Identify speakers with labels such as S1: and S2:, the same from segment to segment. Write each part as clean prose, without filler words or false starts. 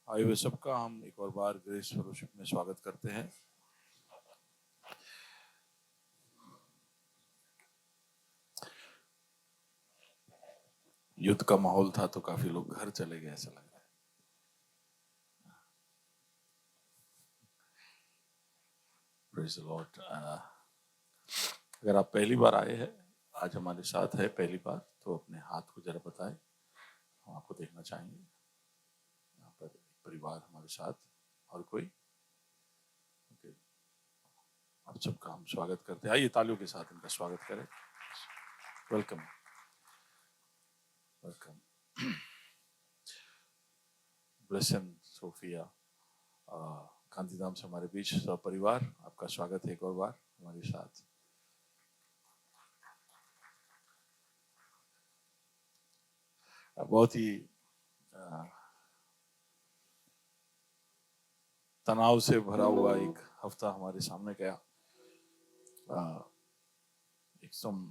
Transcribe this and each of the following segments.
S1: आए हुए सबका हम एक और बार ग्रेस फेलोशिप में स्वागत करते हैं। युद्ध का माहौल था तो काफी लोग घर चले गए ऐसा लग रहा है। Praise the Lord. अगर आप पहली बार आए हैं, आज हमारे साथ है पहली बार, तो अपने हाथ को जरा बताएं, हम आपको देखना चाहेंगे। यहाँ पर परिवार हमारे साथ, और कोई? ओके, आप सबका हम स्वागत करते हैं। आइए तालियों के साथ इनका स्वागत करें। Welcome welcome. ब्लेसन, सोफिया, कांतिधाम से हमारे बीच सब परिवार, आपका स्वागत है एक और बार हमारे साथ। बहुत ही तनाव से भरा हुआ एक हफ्ता हमारे सामने गया। एकदम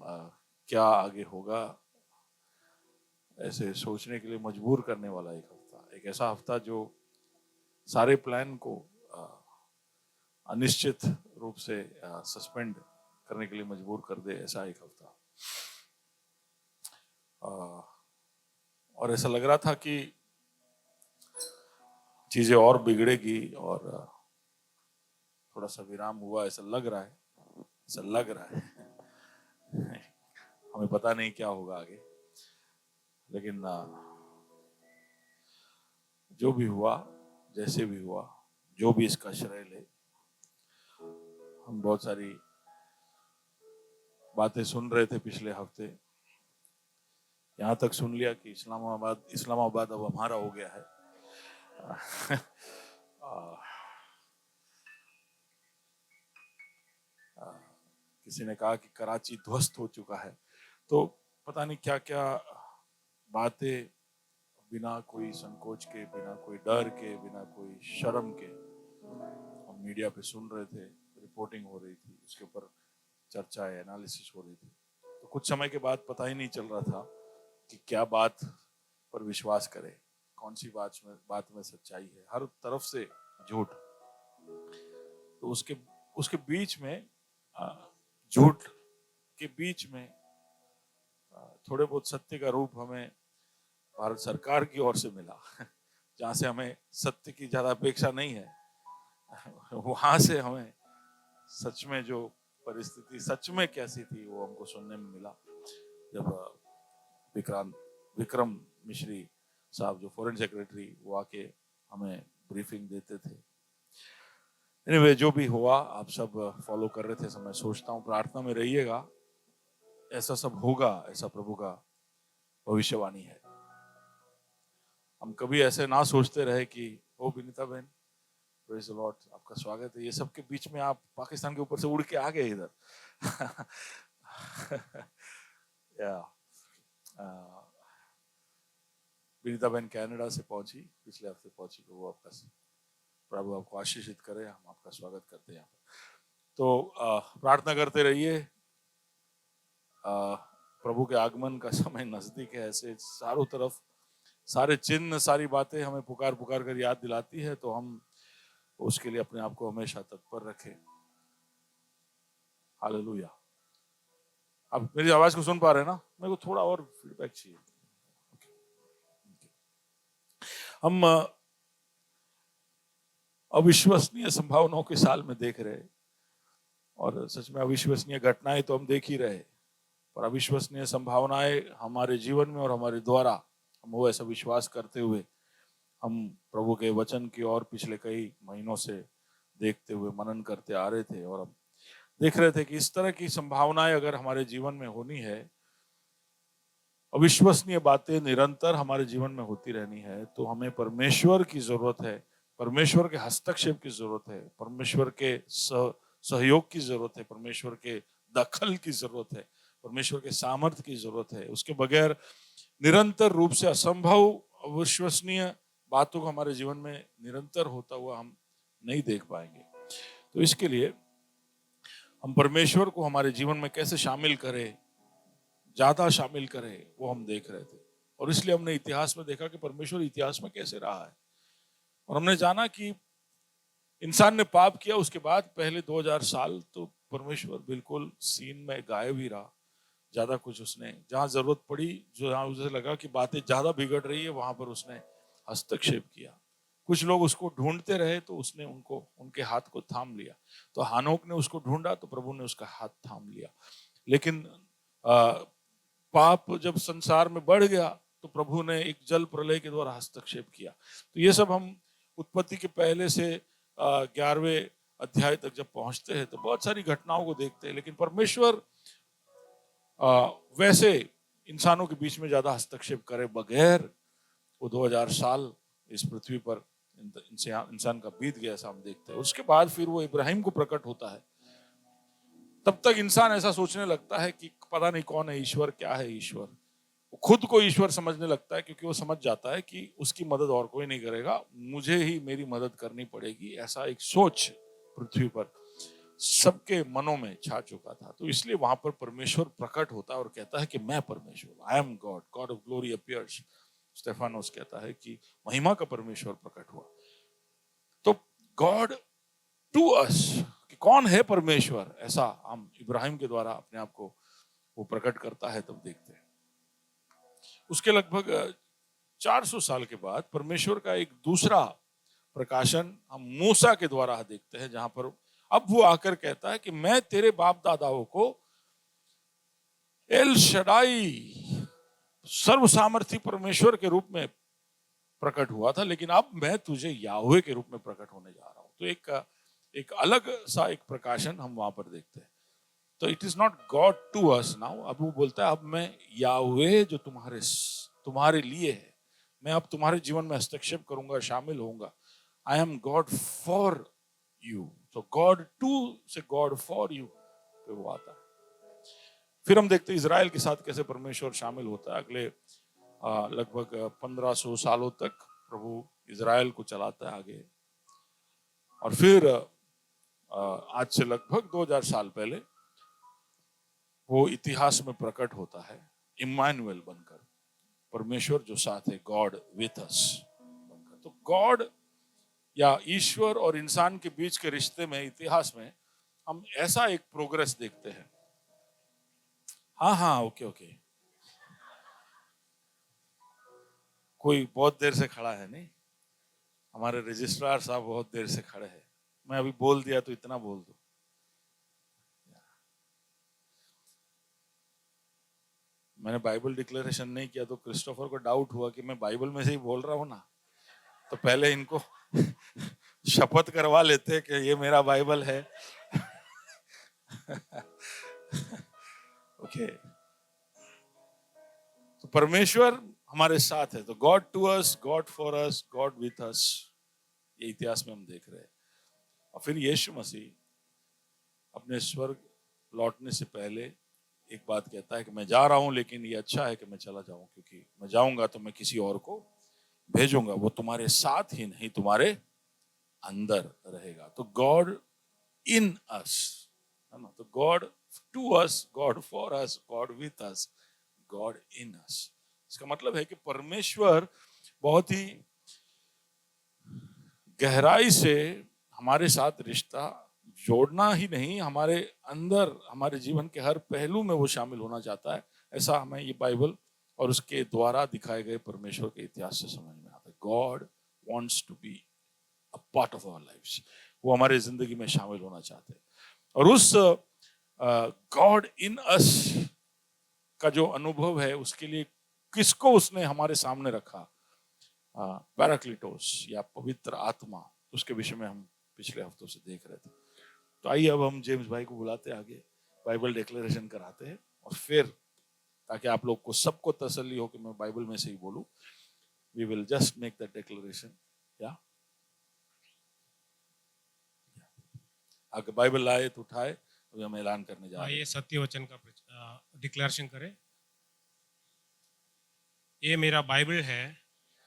S1: क्या आगे होगा ऐसे सोचने के लिए मजबूर करने वाला एक हफ्ता, एक ऐसा हफ्ता जो सारे प्लान को अनिश्चित रूप से सस्पेंड करने के लिए मजबूर कर दे, ऐसा एक हफ्ता। और ऐसा लग रहा था कि चीजें और बिगड़ेगी और थोड़ा सा विराम हुआ, ऐसा लग रहा है, ऐसा लग रहा है। हमें पता नहीं क्या होगा आगे, लेकिन जो भी हुआ, जैसे भी हुआ, जो भी इसका श्रेय ले, हम बहुत सारी बातें सुन रहे थे पिछले हफ्ते। यहाँ तक सुन लिया कि इस्लामाबाद अब हमारा हो गया है। किसी ने कहा कि कराची ध्वस्त हो चुका है। तो पता नहीं क्या क्या बातें बिना कोई संकोच के, बिना कोई डर के, बिना कोई शर्म के हम मीडिया पे सुन रहे थे, रिपोर्टिंग हो रही थी, उसके ऊपर चर्चा है, एनालिसिस हो रही थी। तो कुछ समय के बाद पता ही नहीं चल रहा था कि क्या बात पर विश्वास करें, कौन सी बात में सच्चाई है। हर तरफ से झूठ। तो उसके बीच में, झूठ के बीच में थोड़े बहुत सत्य का रूप हमें भारत सरकार की ओर से मिला, जहाँ से हमें सत्य की ज्यादा अपेक्षा नहीं है। वहां से हमें सच में जो परिस्थिति सच में कैसी थी वो हमको सुनने में मिला, जब विक्रम मिश्री साहब जो फॉरेन सेक्रेटरी, वो आके हमें ब्रीफिंग देते थे। एनीवे, जो भी हुआ आप सब फॉलो कर रहे थे, मैं सोचता हूँ प्रार्थना में रहिएगा, ऐसा सब होगा, ऐसा प्रभु का भविष्यवाणी है। हम कभी ऐसे ना सोचते रहे कि ओ विनीता बहन, प्रेज द लॉर्ड, आपका स्वागत है, ये सब के बीच में आप पाकिस्तान के ऊपर से उड़ के आ गए इधर। या विनीता बहन कनाडा से पहुंची, पिछले हफ्ते पहुंची। तो वो प्रभु आपको आशीषित करे, हम आपका स्वागत करते हैं यहाँ पर। तो प्रार्थना करते रहिए। प्रभु के आगमन का समय नजदीक है। ऐसे चारों तरफ सारे चिन्ह, सारी बातें हमें पुकार पुकार कर याद दिलाती है, तो हम उसके लिए अपने आप को हमेशा तत्पर रखें। हालेलुया। आप मेरी आवाज को सुन पा रहे हैं ना? मेरे को थोड़ा और फीडबैक चाहिए। हम अविश्वसनीय संभावनाओं के साल में देख रहे, और सच में अविश्वसनीय घटनाएं तो हम देख ही रहे, पर अविश्वसनीय संभावनाएं हमारे जीवन में और हमारे द्वारा, हम वो ऐसा विश्वास करते हुए हम प्रभु के वचन की ओर पिछले कई महीनों से देखते हुए मनन करते आ रहे थे, और हम देख रहे थे कि इस तरह की संभावनाएं अगर हमारे जीवन में होनी है, अविश्वसनीय बातें निरंतर हमारे जीवन में होती रहनी है, तो हमें परमेश्वर की जरूरत है, परमेश्वर के हस्तक्षेप की जरूरत है, परमेश्वर के सहयोग की जरूरत है, परमेश्वर के दखल की जरूरत है, परमेश्वर के सामर्थ्य की जरूरत है। उसके बगैर निरंतर रूप से असंभव, अविश्वसनीय बातों को हमारे जीवन में निरंतर होता हुआ हम नहीं देख पाएंगे। तो इसके लिए हम परमेश्वर को हमारे जीवन में कैसे शामिल करें, ज्यादा शामिल करें, वो हम देख रहे थे। और इसलिए हमने इतिहास में देखा कि परमेश्वर इतिहास में कैसे रहा है। और हमने जाना कि इंसान ने पाप किया, उसके बाद पहले 2000 साल तो परमेश्वर बिल्कुल सीन में गायब ही रहा। ज्यादा कुछ उसने, जहां जरूरत पड़ी, जहां उसे लगा कि बातें ज्यादा बिगड़ रही है, वहां पर उसने हस्तक्षेप किया। कुछ लोग उसको ढूंढते रहे तो उसने उनको, उनके हाथ को थाम लिया। तो हानोक ने उसको ढूंढा तो प्रभु ने उसका हाथ थाम लिया। लेकिन पाप जब संसार में बढ़ गया तो प्रभु ने एक जल प्रलय के द्वारा हस्तक्षेप किया। तो ये सब हम उत्पत्ति के पहले से 11वें अध्याय तक जब पहुंचते हैं तो बहुत सारी घटनाओं को देखते हैं। लेकिन परमेश्वर वैसे इंसानों के बीच में ज्यादा हस्तक्षेप करे बगैर वो 2000 साल इस पृथ्वी पर इंसान का बीत गया, ऐसा हम देखते हैं। उसके बाद फिर वो इब्राहिम को प्रकट होता है। तब तक इंसान ऐसा सोचने लगता है कि पता नहीं कौन है ईश्वर, क्या है ईश्वर। वो खुद को ईश्वर समझने लगता है क्योंकि वो समझ जाता है कि उसकी मदद और कोई नहीं करेगा, मुझे ही मेरी मदद करनी पड़ेगी। ऐसा एक सोच पृथ्वी पर सबके मनों में छा चुका था। तो इसलिए वहां पर परमेश्वर प्रकट होता है और कहता है कि मैं परमेश्वर, I am God, God of glory appears. Stefanos कहता है कि महिमा का परमेश्वर प्रकट हुआ। तो गॉड टू अस, कि कौन है परमेश्वर, ऐसा हम इब्राहिम के द्वारा अपने आप को वो प्रकट करता है तब देखते हैं। उसके लगभग 400 साल के बाद परमेश्वर का एक दूसरा प्रकाशन हम मूसा के द्वारा देखते हैं, जहां पर अब वो आकर कहता है कि मैं तेरे बाप दादाओं को एल शडाई, सर्व सामर्थी परमेश्वर के रूप में प्रकट हुआ था, लेकिन अब मैं तुझे याहवे के रूप में प्रकट होने जा रहा हूं। तो एक अलग सा एक प्रकाशन हम वहां पर देखते हैं। तो it is not God to us now, अब वो बोलता है अब मैं याहवे जो तुम्हारे लिए है, मैं अब तुम्हारे जीवन में हस्तक्षेप करूंगा, शामिल होऊंगा। I am God for you. तो गॉड टू से गॉड फॉर यू पे वो आता है। फिर हम देखते हैं इजराइल के साथ कैसे परमेश्वर शामिल होता है। अगले लगभग 1500 सालों तक प्रभु इजराइल को चलाता है आगे। और फिर आज से लगभग 2000 साल पहले वो इतिहास में प्रकट होता है इम्मानुएल बनकर, परमेश्वर जो साथ है, गॉड विथ अस बनकर। तो गॉड या ईश्वर और इंसान के बीच के रिश्ते में, इतिहास में हम ऐसा एक प्रोग्रेस देखते हैं। हाँ ओके। कोई बहुत देर से खड़ा है, नहीं? हमारे रजिस्ट्रार साहब बहुत देर से खड़े हैं। मैं अभी बोल दिया तो इतना बोल दूं। मैंने बाइबल डिक्लेरेशन नहीं किया तो क्रिस्टोफर को डाउट हुआ कि मैं बाइबल में से ही बोल रहा हूं ना, तो पहले इनको शपथ करवा लेते कि ये मेरा बाइबल है। ओके। तो परमेश्वर हमारे साथ है। तो God to us, God for us, God with us, ये इतिहास में हम देख रहे हैं। और फिर यीशु मसीह अपने स्वर्ग लौटने से पहले एक बात कहता है कि मैं जा रहा हूं, लेकिन ये अच्छा है कि मैं चला जाऊं, क्योंकि मैं जाऊंगा तो मैं किसी और को भेजूंगा, वो तुम्हारे साथ ही नहीं तुम्हारे अंदर रहेगा। तो गॉड इन अस, है ना? तो God to us, God for us, God with us, God in us. इसका मतलब है कि परमेश्वर बहुत ही गहराई से हमारे साथ रिश्ता जोड़ना ही नहीं, हमारे अंदर, हमारे जीवन के हर पहलू में वो शामिल होना चाहता है। ऐसा हमें ये बाइबल और उसके द्वारा दिखाए गए परमेश्वर के इतिहास से समझ में आता है। God wants to be a part of our lives, वो हमारे जिंदगी में शामिल होना चाहते हैं। और उस गॉड इन अस का जो अनुभव है, उसके लिए किसको उसने हमारे सामने रखा? पैराक्लिटोस या पवित्र आत्मा, उसके विषय में हम पिछले हफ्तों से देख रहे थे। तो आइए अब हम जेम्स भाई को बुलाते आगे, बाइबल डिक्लेरेशन कराते हैं, और फिर ताकि आप लोग को सबको तसल्ली हो कि मैं बाइबल में से ही बोलूं, we will just make the declaration. या अगर बाइबल लाए तो उठाए, तो हम ऐलान करने जा रहे हैं।
S2: ये सत्य वचन का डिक्लेरेशन करें। ये मेरा बाइबल है,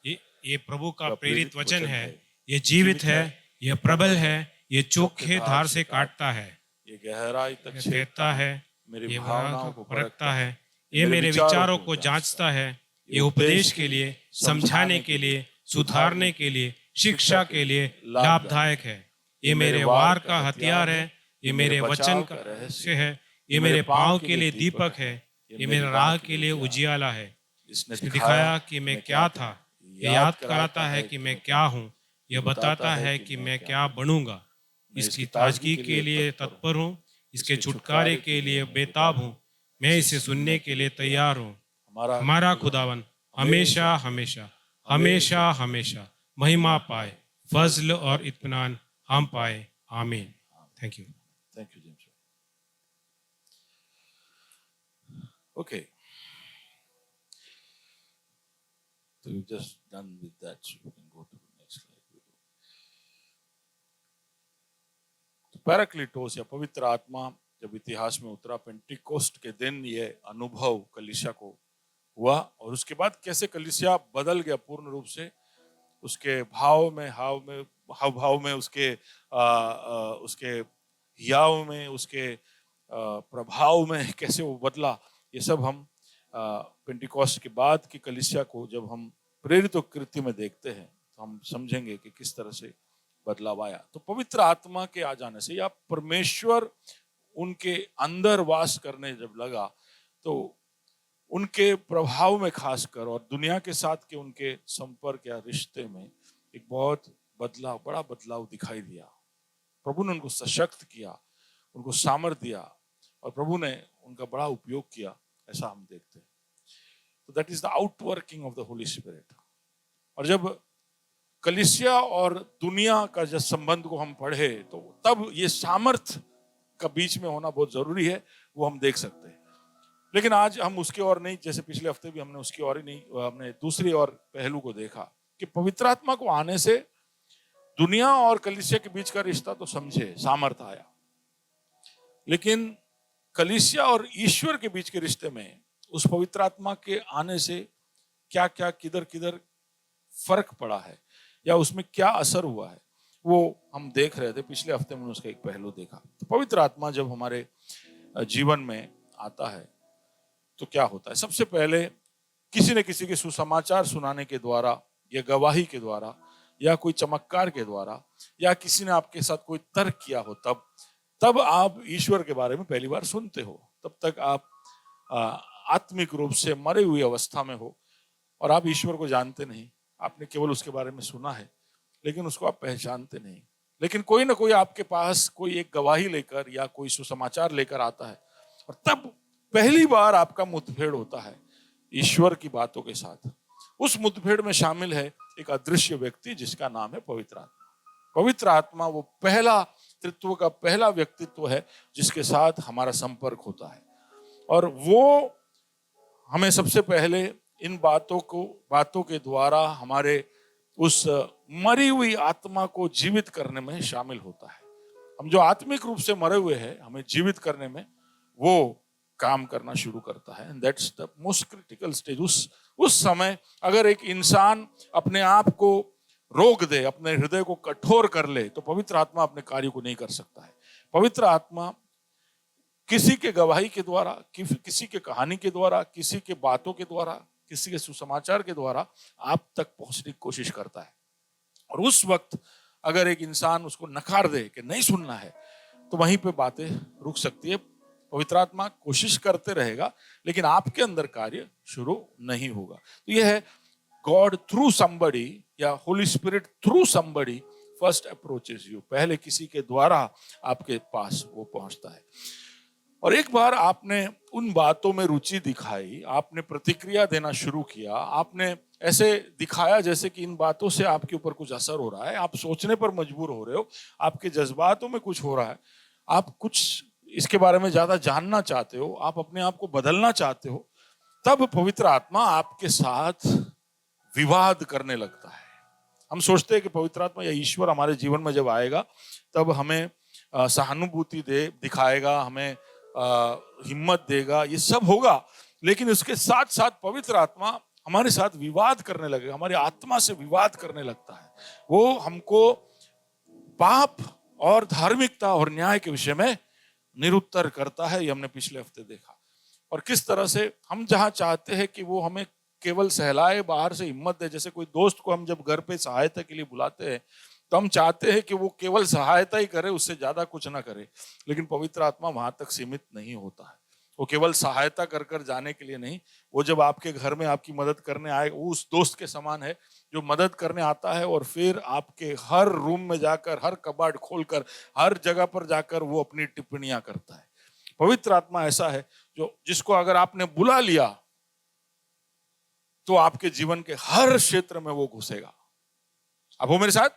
S2: ये प्रभु का प्रेरित वचन है, ये जीवित है, ये प्रबल है, ये चोखे धार से काटता है,
S1: ये गहराई तक
S2: छेदता है,
S1: मेरी
S2: ये
S1: भावनाओं को
S2: परखता है, ये मेरे विचारों को जांचता है, ये उपदेश के लिए, समझाने के लिए, सुधारने के लिए, शिक्षा के लिए लाभदायक है। ये मेरे वार का हथियार है, ये मेरे वचन का रहस्य है, ये मेरे पाँव के लिए दीपक है, ये मेरे राह के लिए उजियाला है। इसने दिखाया कि मैं क्या था, ये याद कराता है कि मैं क्या हूँ, यह बताता है कि मैं क्या बनूंगा। इसकी ताजगी के लिए तत्पर हूँ, इसके छुटकारे के लिए बेताब हूँ। मैं इसे सुनने के लिए तैयार हूँ। हमारा खुदावन हमेशा हमेशा हमेशा हमेशा महिमा पाए, फजल और इत्मीनान हम पाए। आमीन। Thank you.
S1: Thank you, James. Okay. So you've just done with that, so you can go to the next slide. तो पैराक्लिटोस या पवित्र आत्मा जब इतिहास में उतरा, पेंटिकोस्ट के दिन ये अनुभव कलीसिया को हुआ, और उसके बाद कैसे कलीसिया बदल गया पूर्ण रूप से, उसके भाव में, हाव भाव में, उसके हियाव में, उसके प्रभाव में कैसे वो बदला, ये सब हम पेंटिकोस्ट के बाद की कलीसिया को जब हम प्रेरित कृत्य में देखते हैं तो हम समझेंगे कि किस तरह से बदलाव आया। तो पवित्र आत्मा के आ जाने से या परमेश्वर उनके अंदर वास करने जब लगा, तो उनके प्रभाव में खासकर और दुनिया के साथ के उनके संपर्क या रिश्ते में एक बहुत बड़ा बदलाव दिखाई दिया। प्रभु ने उनको सशक्त किया, उनको सामर्थ दिया, और प्रभु ने उनका बड़ा उपयोग किया, ऐसा हम देखते हैं। तो that is the outworking of the holy spirit. और जब कलीसिया और दुनिया का जब संबंध को हम पढ़े, तो तब ये सामर्थ का बीच में होना बहुत जरूरी है, वो हम देख सकते हैं। लेकिन आज हम उसके और नहीं, जैसे पिछले हफ्ते भी हमने उसकी और ही नहीं, हमने दूसरी और पहलू को देखा कि पवित्र आत्मा को आने से दुनिया और कलीसिया के बीच का रिश्ता तो समझे, सामर्थ आया, लेकिन कलीसिया और ईश्वर के बीच के रिश्ते में उस पवित्र आत्मा के आने से क्या क्या किधर किधर फर्क पड़ा है या उसमें क्या असर हुआ है, वो हम देख रहे थे। पिछले हफ्ते में उसका एक पहलू देखा। तो पवित्र आत्मा जब हमारे जीवन में आता है तो क्या होता है? सबसे पहले किसी न किसी के सुसमाचार सुनाने के द्वारा या गवाही के द्वारा या कोई चमत्कार के द्वारा या किसी ने आपके साथ कोई तर्क किया हो, तब आप ईश्वर के बारे में पहली बार सुनते हो। तब तक आप आत्मिक रूप से मरे हुई अवस्था में हो और आप ईश्वर को जानते नहीं। आपने केवल उसके बारे में सुना है, लेकिन उसको आप पहचानते नहीं। लेकिन कोई ना कोई आपके पास कोई एक गवाही लेकर या कोई सुसमाचार लेकर आता है, और तब पहली बार आपका मुठभेड़ होता है ईश्वर की बातों के साथ। उस मुठभेड़ में शामिल है एक अदृश्य व्यक्ति जिसका नाम है पवित्र आत्मा। पवित्र आत्मा वो पहला तृत्व का पहला व्यक्तित्व है जिसके साथ हमारा संपर्क होता है, और वो हमें सबसे पहले इन बातों के द्वारा हमारे उस मरी हुई आत्मा को जीवित करने में शामिल होता है। हम जो आत्मिक रूप से मरे हुए हैं, हमें जीवित करने में वो काम करना शुरू करता है। And that's the most critical stage. उस समय अगर एक इंसान अपने आप को रोक दे, अपने हृदय को कठोर कर ले, तो पवित्र आत्मा अपने कार्य को नहीं कर सकता है। पवित्र आत्मा किसी के गवाही के द्वारा, किसी के कहानी के द्वारा, किसी के बातों के द्वारा, किसी के सुसमाचार के द्वारा आप तक पहुंचने की कोशिश करता है। और उस वक्त अगर एक इंसान उसको नकार दे कि नहीं सुनना है, तो वहीं पे बातें रुक सकती है। पवित्र आत्मा कोशिश करते रहेगा, लेकिन आपके अंदर कार्य शुरू नहीं होगा। तो यह है गॉड थ्रू समबडी या Holi spirit through somebody first approaches you. पहले किसी के द्वारा आपके पास वो पहुंचता है। और एक बार आपने उन बातों में रुचि दिखाई, आपने प्रतिक्रिया देना शुरू किया, आपने ऐसे दिखाया जैसे कि इन बातों से आपके ऊपर कुछ असर हो रहा है, आप सोचने पर मजबूर हो रहे हो, आपके जज्बातों में कुछ हो रहा है, आप कुछ इसके बारे में ज्यादा जानना चाहते हो, आप अपने आप को बदलना चाहते हो, तब पवित्र आत्मा आपके साथ विवाद करने लगता है। हम सोचते हैं कि पवित्र आत्मा या ईश्वर हमारे जीवन में जब आएगा तब हमें सहानुभूति दिखाएगा, हमें हिम्मत देगा, ये सब होगा, लेकिन उसके साथ साथ पवित्र आत्मा हमारे साथ विवाद करने लगेगा, हमारी आत्मा से विवाद करने लगता है। वो हमको पाप और धार्मिकता और न्याय के विषय में निरुत्तर करता है। ये हमने पिछले हफ्ते देखा। और किस तरह से हम जहां चाहते हैं कि वो हमें केवल सहलाए, बाहर से हिम्मत दे। जैसे कोई दोस्त को हम जब घर पे सहायता के लिए बुलाते हैं तो हम चाहते हैं कि वो केवल सहायता ही करे, उससे ज्यादा कुछ ना करे। लेकिन पवित्र आत्मा वहां तक सीमित नहीं होता है। वो केवल सहायता कर कर जाने के लिए नहीं, वो जब आपके घर में आपकी मदद करने आए, वो उस दोस्त के समान है जो मदद करने आता है और फिर आपके हर रूम में जाकर, हर कबाड़ खोलकर, हर जगह पर जाकर वो अपनी टिप्पणियां करता है। पवित्र आत्मा ऐसा है जो जिसको अगर आपने बुला लिया तो आपके जीवन के हर क्षेत्र में वो घुसेगा। आप हो मेरे साथ?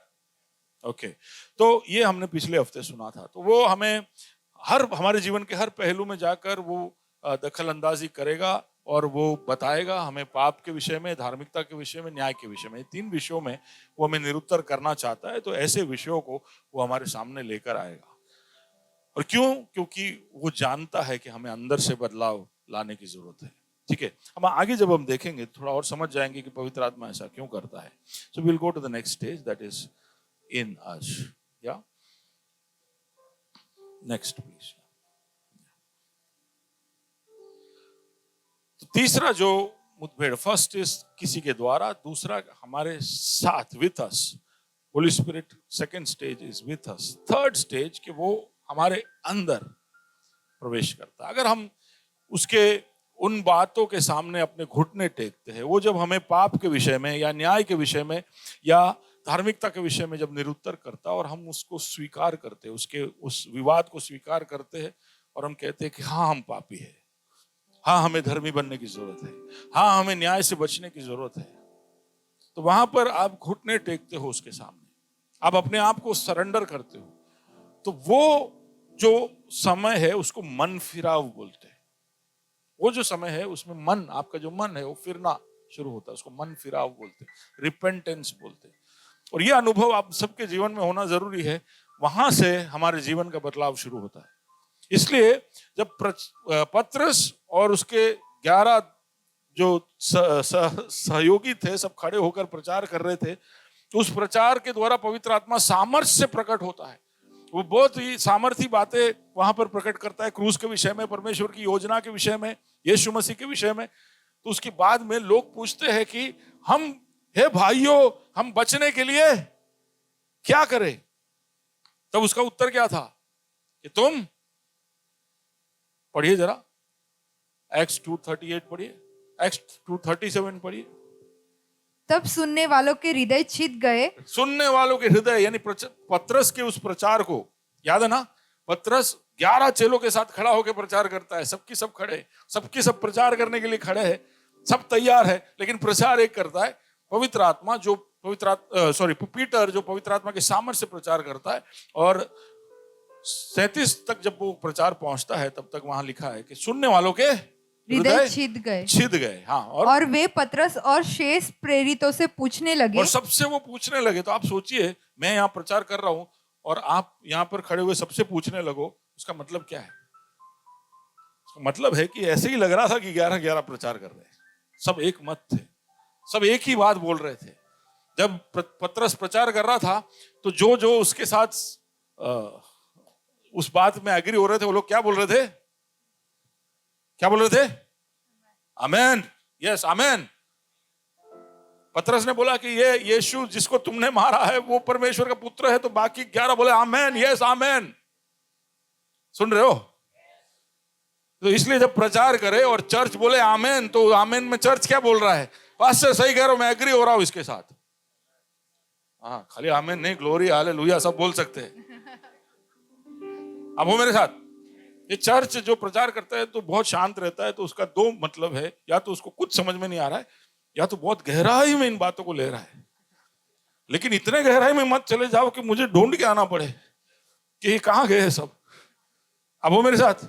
S1: ओके। तो ये हमने पिछले हफ्ते सुना था। तो वो हमें हमारे जीवन के हर पहलू में जाकर वो दखल अंदाजी करेगा और वो बताएगा हमें पाप के विषय में, धार्मिकता के विषय में, न्याय के विषय में। 3 विषयों में वो हमें निरुत्तर करना चाहता है। तो ऐसे विषयों को वो हमारे सामने लेकर आएगा। और क्यों? क्योंकि वो जानता है कि हमें अंदर से बदलाव लाने की जरूरत है। ठीक है, हम आगे जब हम देखेंगे थोड़ा और समझ जाएंगे कि पवित्र आत्मा ऐसा क्यों करता है। So we will go to the next stage, that is in us. या नेक्स्ट प्लीज। तो तीसरा जो मुठभेड़, फर्स्ट इज किसी के द्वारा, दूसरा हमारे साथ, with us, Holi spirit. Second stage is with us. Third stage कि वो हमारे अंदर प्रवेश करता है। अगर हम उसके उन बातों के सामने अपने घुटने टेकते हैं, वो जब हमें पाप के विषय में या न्याय के विषय में या धार्मिकता के विषय में जब निरुत्तर करता और हम उसको स्वीकार करते हैं, उसके उस विवाद को स्वीकार करते हैं और हम कहते हैं कि हाँ हम पापी है, हाँ हमें धर्मी बनने की जरूरत है, हाँ हमें न्याय से बचने की जरूरत है, तो वहां पर आप घुटने टेकते हो उसके सामने, आप अपने आप को सरेंडर करते हो। तो वो जो समय है उसको मन फिराव बोलते हैं। वो जो समय है उसमें मन, आपका जो मन है वो फिरना शुरू होता है, उसको मन फिराव बोलते हैं, रिपेंटेंस बोलते हैं। और ये अनुभव आप सबके जीवन में होना जरूरी है। वहां से हमारे जीवन का बदलाव शुरू होता है। इसलिए जब पत्रस और उसके 11 जो सहयोगी थे सब खड़े होकर प्रचार कर रहे थे, तो उस प्रचार के द्वारा पवित्र आत्मा सामर्थ्य से प्रकट होता है। वो बहुत ही सामर्थी बातें वहां पर प्रकट करता है, क्रूस के विषय में, परमेश्वर की योजना के विषय में, यीशु मसीह के विषय में। तो उसके बाद में लोग पूछते हैं कि हम, हे भाइयों, हम बचने के लिए क्या करें? तब उसका उत्तर क्या था कि तुम पढ़िए जरा, एक्स 2:38 पढ़िए, एक्स 2:37 पढ़िए।
S3: तब सुनने वालों के हृदय छिद गए।
S1: सुनने वालों के हृदय, यानी पत्रस के उस प्रचार को याद है ना, पत्रस 11 चेलों के साथ खड़ा होकर प्रचार करता है, सबकी सब खड़े, सबकी सब प्रचार करने के लिए खड़े हैं, सब तैयार है, लेकिन प्रचार एक करता है पवित्र आत्मा, जो पीटर जो पवित्र आत्मा के सामर्थ्य से प्रचार करता है। और 37 तक जब वो प्रचार पहुंचता है तब तक वहां लिखा है कि सुनने वालों के
S3: हृदय छिद गए।
S1: हाँ,
S3: और वे पत्रस और शेष प्रेरितों से पूछने लगे,
S1: और सबसे वो पूछने लगे। तो आप सोचिए, मैं यहाँ प्रचार कर रहा हूं और आप यहाँ पर खड़े हुए सबसे पूछने लगो, उसका मतलब क्या है? उसका मतलब है कि ऐसे ही लग रहा था कि 11-11 प्रचार कर रहे हैं, सब एक मत थे, सब एक ही बात बोल रहे थे। जब पत्रस प्रचार कर रहा था तो जो जो उसके साथ उस बात में एग्री हो रहे थे, वो लोग क्या बोल रहे थे? क्या बोल रहे थे? आमेन, यस आमेन। पतरस ने बोला कि ये यीशु जिसको तुमने मारा है वो परमेश्वर का पुत्र है, तो बाकी 11 बोले आमेन, यस आमेन। सुन रहे हो? तो इसलिए जब प्रचार करे और चर्च बोले आमेन, तो आमेन में चर्च क्या बोल रहा है? पास्टर सही कह रहा हूं, मैं एग्री हो रहा हूं इसके साथ। हाँ, खाली आमेन नहीं, ग्लोरी हालेलुया सब बोल सकते हैं। अब हो मेरे साथ? ये चर्च जो प्रचार करता है तो बहुत शांत रहता है, तो उसका 2 मतलब है, या तो उसको कुछ समझ में नहीं आ रहा है, या तो बहुत गहराई में इन बातों को ले रहा है। लेकिन इतने गहराई में मत चले जाओ कि मुझे ढूंढ के आना पड़े कि ये कहां गए सब। अब वो मेरे साथ?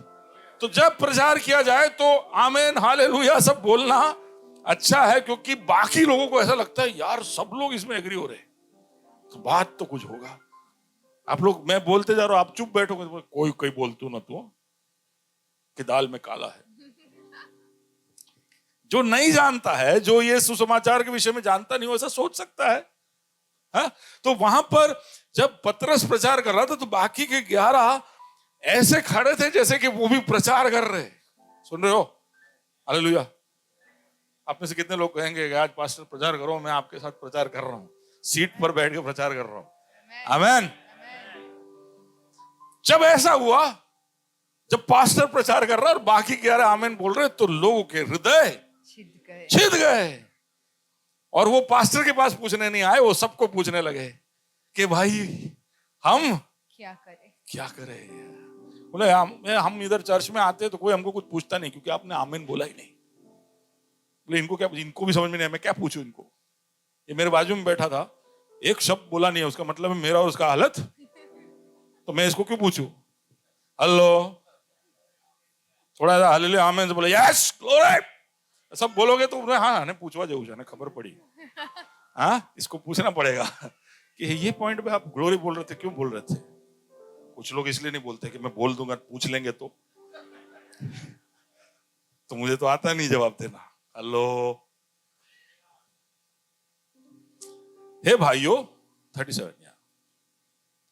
S1: तो जब प्रचार किया जाए तो आमेन हालेलुया सब बोलना अच्छा है, क्योंकि बाकी लोगों को ऐसा लगता है यार सब लोग इसमें एग्री हो रहे हैं, तो बात तो कुछ होगा। आप लोग, मैं बोलते जा रहा हूं, आप चुप बैठोगे, कोई कोई बोलतू ना तू कि दाल में काला है। जो नहीं जानता है, जो ये सुसमाचार के विषय में जानता नहीं, वैसा सोच सकता है। हा? तो वहां पर जब पतरस प्रचार कर रहा था तो बाकी के 11 ऐसे खड़े थे जैसे कि वो भी प्रचार कर रहे। सुन रहे हो? हालेलुया। आप में से कितने लोग कहेंगे कि आज पास्टर प्रचार करो, मैं आपके साथ प्रचार कर रहा हूं, सीट पर बैठ के प्रचार कर रहा हूं। आमेन। जब ऐसा हुआ, जब पास्टर प्रचार कर रहा और बाकी 11 आमेन बोल रहे, तो लोगों के हृदय छिद गए। और वो पास्टर के पास पूछने नहीं आए, वो सबको पूछने लगे कि भाई हम क्या करें। बोले हम इधर चर्च में आते तो कोई हमको कुछ पूछता नहीं, क्योंकि आपने आमीन बोला ही नहीं। बोले इनको क्या, इनको भी समझ में नहीं, मैं क्या पूछूं इनको। ये मेरे बाजू में बैठा था, एक शब्द बोला नहीं है, उसका मतलब है मेरा और उसका हालत, तो मैं इसको क्यों पूछूं। हेलो, थोड़ा सा हालेलुया आमीन से बोले, यस ग्लोरी सब बोलोगे तो हाँ पूछवा जाऊँ, खबर पड़ी। हाँ, इसको पूछना पड़ेगा कि ये पॉइंट पे आप ग्लोरी बोल रहे थे, क्यों बोल रहे थे। कुछ लोग इसलिए नहीं बोलते कि मैं बोल दूंगा, पूछ लेंगे तो मुझे तो आता नहीं जवाब देना। हेलो, हे भाइयों 37,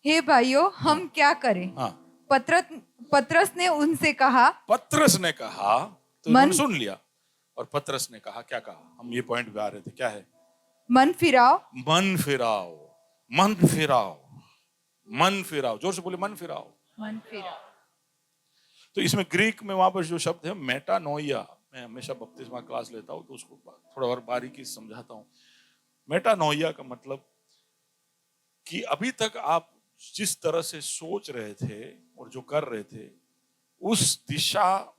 S3: हे भाइयों हम क्या करें।
S1: हाँ,
S3: पतरस ने उनसे कहा,
S1: पतरस ने कहा, तो इन्होंने सुन लिया। और पतरस ने कहा, क्या कहा, हम ये पॉइंट पे आ रहे थे, क्या है।
S3: मन फिराओ,
S1: मन फिराओ, मन फिराओ, मन फिराओ, जोर से बोले मन फिराओ,
S3: मन फिराओ।
S1: तो इसमें ग्रीक में वहां पर जो शब्द है मेटानोइया, मैं हमेशा बपतिस्मा क्लास लेता हूं तो उसको थोड़ा और बारीकी से समझाता हूं। मेटानोइया का मतलब कि अभी तक आप जिस तरह से सोच रहे थे और जो कर रहे थे, उस दिशा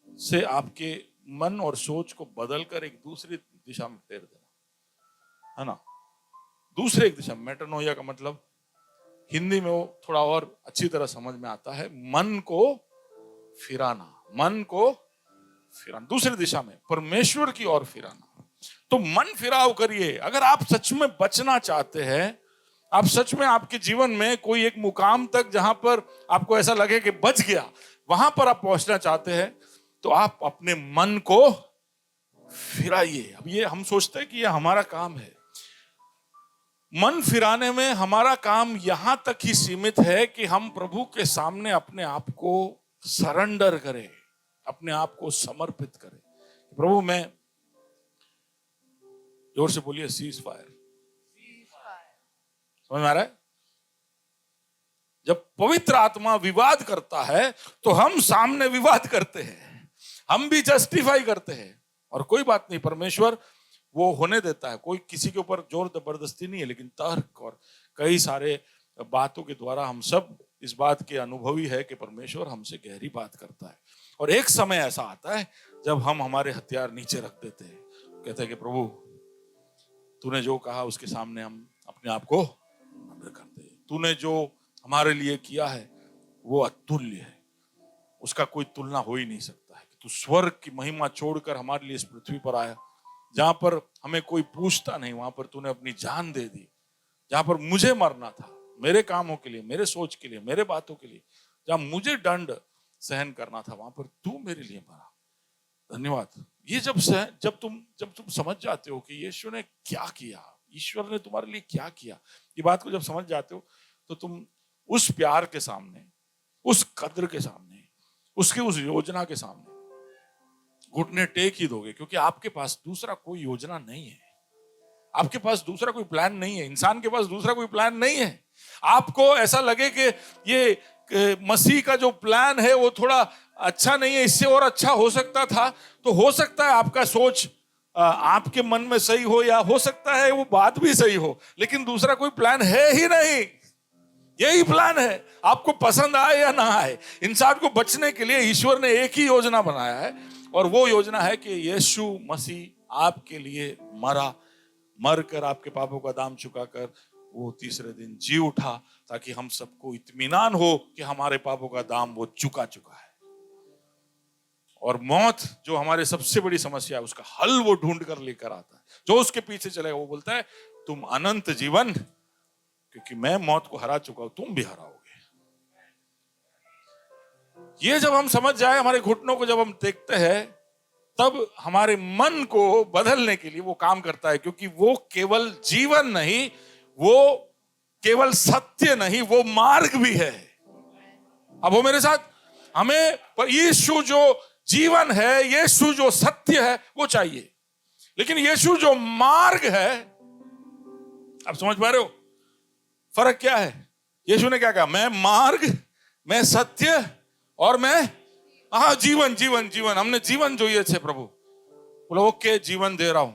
S1: से आपके मन और सोच को बदलकर एक दूसरी दिशा में फेर देना, है ना। दूसरे एक दिशा। मेटानोइया का मतलब हिंदी में वो थोड़ा और अच्छी तरह समझ में आता है, मन को फिराना, मन को फिराना, दूसरी दिशा में परमेश्वर की ओर फिराना। तो मन फिराव करिए। अगर आप सच में बचना चाहते हैं, आप सच में आपके जीवन में कोई एक मुकाम तक जहां पर आपको ऐसा लगे कि बच गया, वहां पर आप पहुंचना चाहते हैं, तो आप अपने मन को फिराइए। अब ये हम सोचते हैं कि ये हमारा काम है। मन फिराने में हमारा काम यहां तक ही सीमित है कि हम प्रभु के सामने अपने आप को सरेंडर करें, अपने आप को समर्पित करें। प्रभु, मैं, जोर से बोलिए, सीज फायर। समझ में आ रहा है। जब पवित्र आत्मा विवाद करता है तो हम सामने विवाद करते हैं, हम भी जस्टिफाई करते हैं, और कोई बात नहीं, परमेश्वर वो होने देता है। कोई किसी के ऊपर जोर जबरदस्ती नहीं है, लेकिन तर्क और कई सारे बातों के द्वारा हम सब इस बात के अनुभवी है कि परमेश्वर हमसे गहरी बात करता है। और एक समय ऐसा आता है जब हम हमारे हथियार नीचे रख देते हैं, कहते हैं कि प्रभु तूने जो कहा उसके सामने हम अपने आप को नम्र करते हैं। तूने जो हमारे लिए किया है वो अतुल्य है, उसका कोई तुलना हो ही नहीं सकता है। तू स्वर्ग की महिमा छोड़कर हमारे लिए इस पृथ्वी पर आया, जहां पर हमें कोई पूछता नहीं, वहां पर तूने अपनी जान दे दी। जहां पर मुझे मरना था, मेरे कामों के लिए, मेरे सोच के लिए, मेरे बातों के लिए, जहां मुझे दंड सहन करना था, वहां पर तू मेरे लिए मरा। धन्यवाद। ये जब तुम समझ जाते हो कि यीशु ने क्या किया, ईश्वर ने तुम्हारे लिए क्या किया, ये बात को जब समझ जाते हो, तो तुम उस प्यार के सामने, उस कद्र के सामने, उसकी उस योजना के सामने घुटने टेक ही दोगे, क्योंकि आपके पास दूसरा कोई योजना नहीं है, आपके पास दूसरा कोई प्लान नहीं है, इंसान के पास दूसरा कोई प्लान नहीं है। आपको ऐसा लगे कि ये मसीह का जो प्लान है वो थोड़ा अच्छा नहीं है, इससे और अच्छा हो सकता था, तो हो सकता है आपका सोच आपके मन में सही हो, या हो सकता है वो बात भी सही हो, लेकिन दूसरा कोई प्लान है ही नहीं। यही प्लान है, आपको पसंद आए या ना आए। इंसान को बचने के लिए ईश्वर ने एक ही योजना बनाया है, और वो योजना है कि यीशु मसीह आपके लिए मरा, मरकर आपके पापों का दाम चुकाकर वो तीसरे दिन जी उठा, ताकि हम सबको इत्मीनान हो कि हमारे पापों का दाम वो चुका है। और मौत जो हमारे सबसे बड़ी समस्या है, उसका हल वो ढूंढ कर लेकर आता है। जो उसके पीछे चलेगा वो बोलता है तुम अनंत जीवन, क्योंकि मैं मौत को हरा चुका हूं, तुम भी हराओगे। ये जब हम समझ जाए, हमारे घुटनों को जब हम देखते हैं, तब हमारे मन को बदलने के लिए वो काम करता है, क्योंकि वो केवल जीवन नहीं, वो केवल सत्य नहीं, वो मार्ग भी है। अब वो मेरे साथ, हमें यीशु जो जीवन है, यीशु जो सत्य है, वो चाहिए। लेकिन यीशु जो मार्ग है, आप समझ पा रहे हो फर्क क्या है? यीशु ने क्या कहा? मैं मार्ग, मैं सत्य और मैं जीवन। जीवन जीवन हमने जीवन જોઈએ છે प्रभु। बोलो ओके, जीवन दे रहा हूं,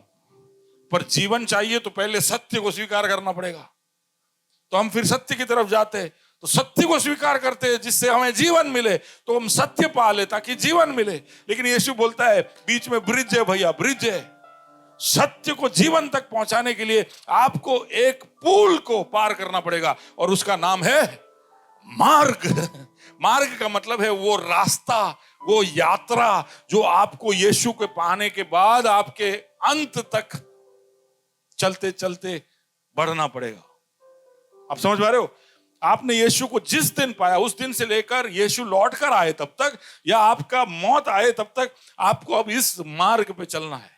S1: पर जीवन चाहिए तो पहले सत्य को स्वीकार करना पड़ेगा। तो हम फिर सत्य की तरफ जाते हैं, तो सत्य को स्वीकार करते हैं जिससे हमें जीवन मिले, तो हम सत्य पा ले ताकि जीवन मिले। लेकिन यीशु बोलता है बीच में ब्रिज है भैया, ब्रिज है। सत्य को जीवन तक पहुंचाने के लिए आपको एक पुल को पार करना पड़ेगा और उसका नाम है मार्ग। मार्ग का मतलब है वो रास्ता, वो यात्रा जो आपको यीशु के पाने के बाद आपके अंत तक चलते चलते बढ़ना पड़ेगा। आप समझ पा रहे हो? आपने यीशु को जिस दिन पाया उस दिन से लेकर यीशु लौट कर आए तब तक, या आपका मौत आए तब तक, आपको अब इस मार्ग पे चलना है।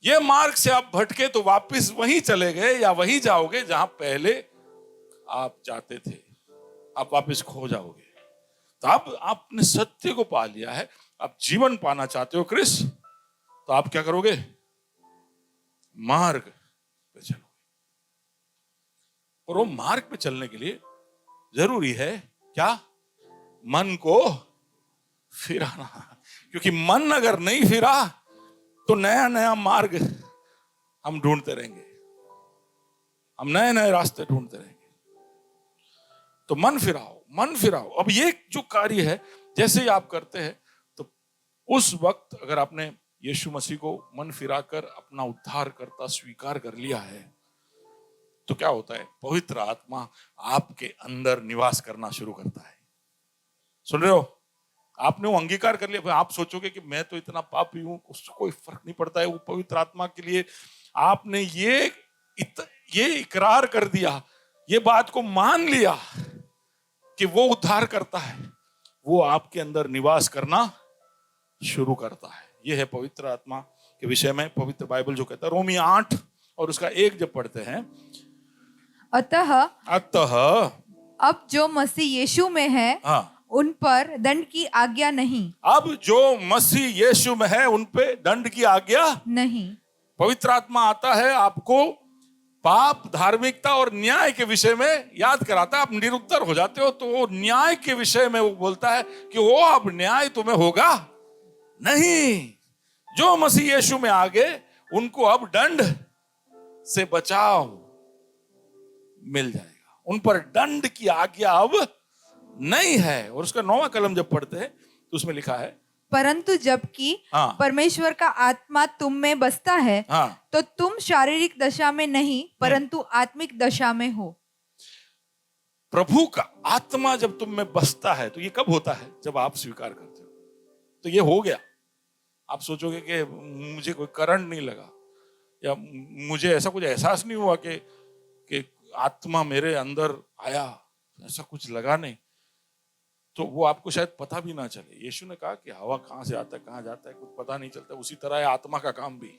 S1: ये मार्ग से आप भटके तो वापस वहीं चले गए या वहीं जाओगे जहां पहले आप जाते थे, आप वापस खो जाओगे। तो अब आपने सत्य को पा लिया है, आप जीवन पाना चाहते हो क्रिस, तो आप क्या करोगे? मार्ग पे चलोगे। और वो मार्ग पे चलने के लिए जरूरी है क्या? मन को फिराना। क्योंकि मन अगर नहीं फिरा तो नया नया मार्ग हम ढूंढते रहेंगे, हम नए नए रास्ते ढूंढते रहेंगे। तो मन फिराओ, मन फिराओ। अब ये जो कार्य है जैसे ही आप करते हैं, तो उस वक्त अगर आपने यीशु मसीह को मन फिराकर अपना उद्धार करता स्वीकार कर लिया है, तो क्या होता है? पवित्र आत्मा आपके अंदर निवास करना शुरू करता है। सुन रहे हो? आपने वो अंगीकार कर लिया। आप सोचोगे कि मैं तो इतना पापी हूं, उसको कोई फर्क नहीं पड़ता है। वो पवित्र आत्मा के लिए आपने ये इकरार कर दिया, ये बात को मान लिया कि वो उद्धार करता है, वो आपके अंदर निवास करना शुरू करता है। ये है पवित्र आत्मा के विषय में पवित्र बाइबल जो कहता है। रोमी 8 और उसका 1 जब पढ़ते हैं,
S3: अतः अब जो मसीह यीशु में है,
S1: हाँ,
S3: उन पर दंड की आज्ञा नहीं।
S1: अब जो मसीह यीशु में है उन पे दंड की आज्ञा
S3: नहीं।
S1: पवित्र आत्मा आता है, आपको पाप, धार्मिकता और न्याय के विषय में याद कराता है। आप निरुत्तर हो जाते हो, तो वो न्याय के विषय में वो बोलता है कि वो अब न्याय तुम्हें होगा नहीं। जो मसीह यीशु में आ गए उनको अब दंड से बचाव मिल जाएगा, उन पर दंड की आज्ञा अब नहीं है। और उसका 9वां कलम जब पढ़ते हैं तो उसमें लिखा है,
S3: परंतु जबकि
S1: हाँ,
S3: परमेश्वर का आत्मा तुम में बसता है,
S1: हाँ,
S3: तो तुम शारीरिक दशा में नहीं परंतु आत्मिक दशा में हो।
S1: प्रभु का आत्मा जब तुम में बसता है, तो ये कब होता है? जब आप स्वीकार करते हो। तो ये हो गया। आप सोचोगे कि मुझे कोई करंट नहीं लगा, या मुझे ऐसा कुछ एहसास नहीं हुआ कि आत्मा मेरे अंदर आया, ऐसा कुछ लगा नहीं, तो वो आपको शायद पता भी ना चले। यीशु ने कहा कि हवा कहाँ से आता है, कहाँ जाता है, कुछ पता नहीं चलता। उसी तरह है आत्मा का काम भी।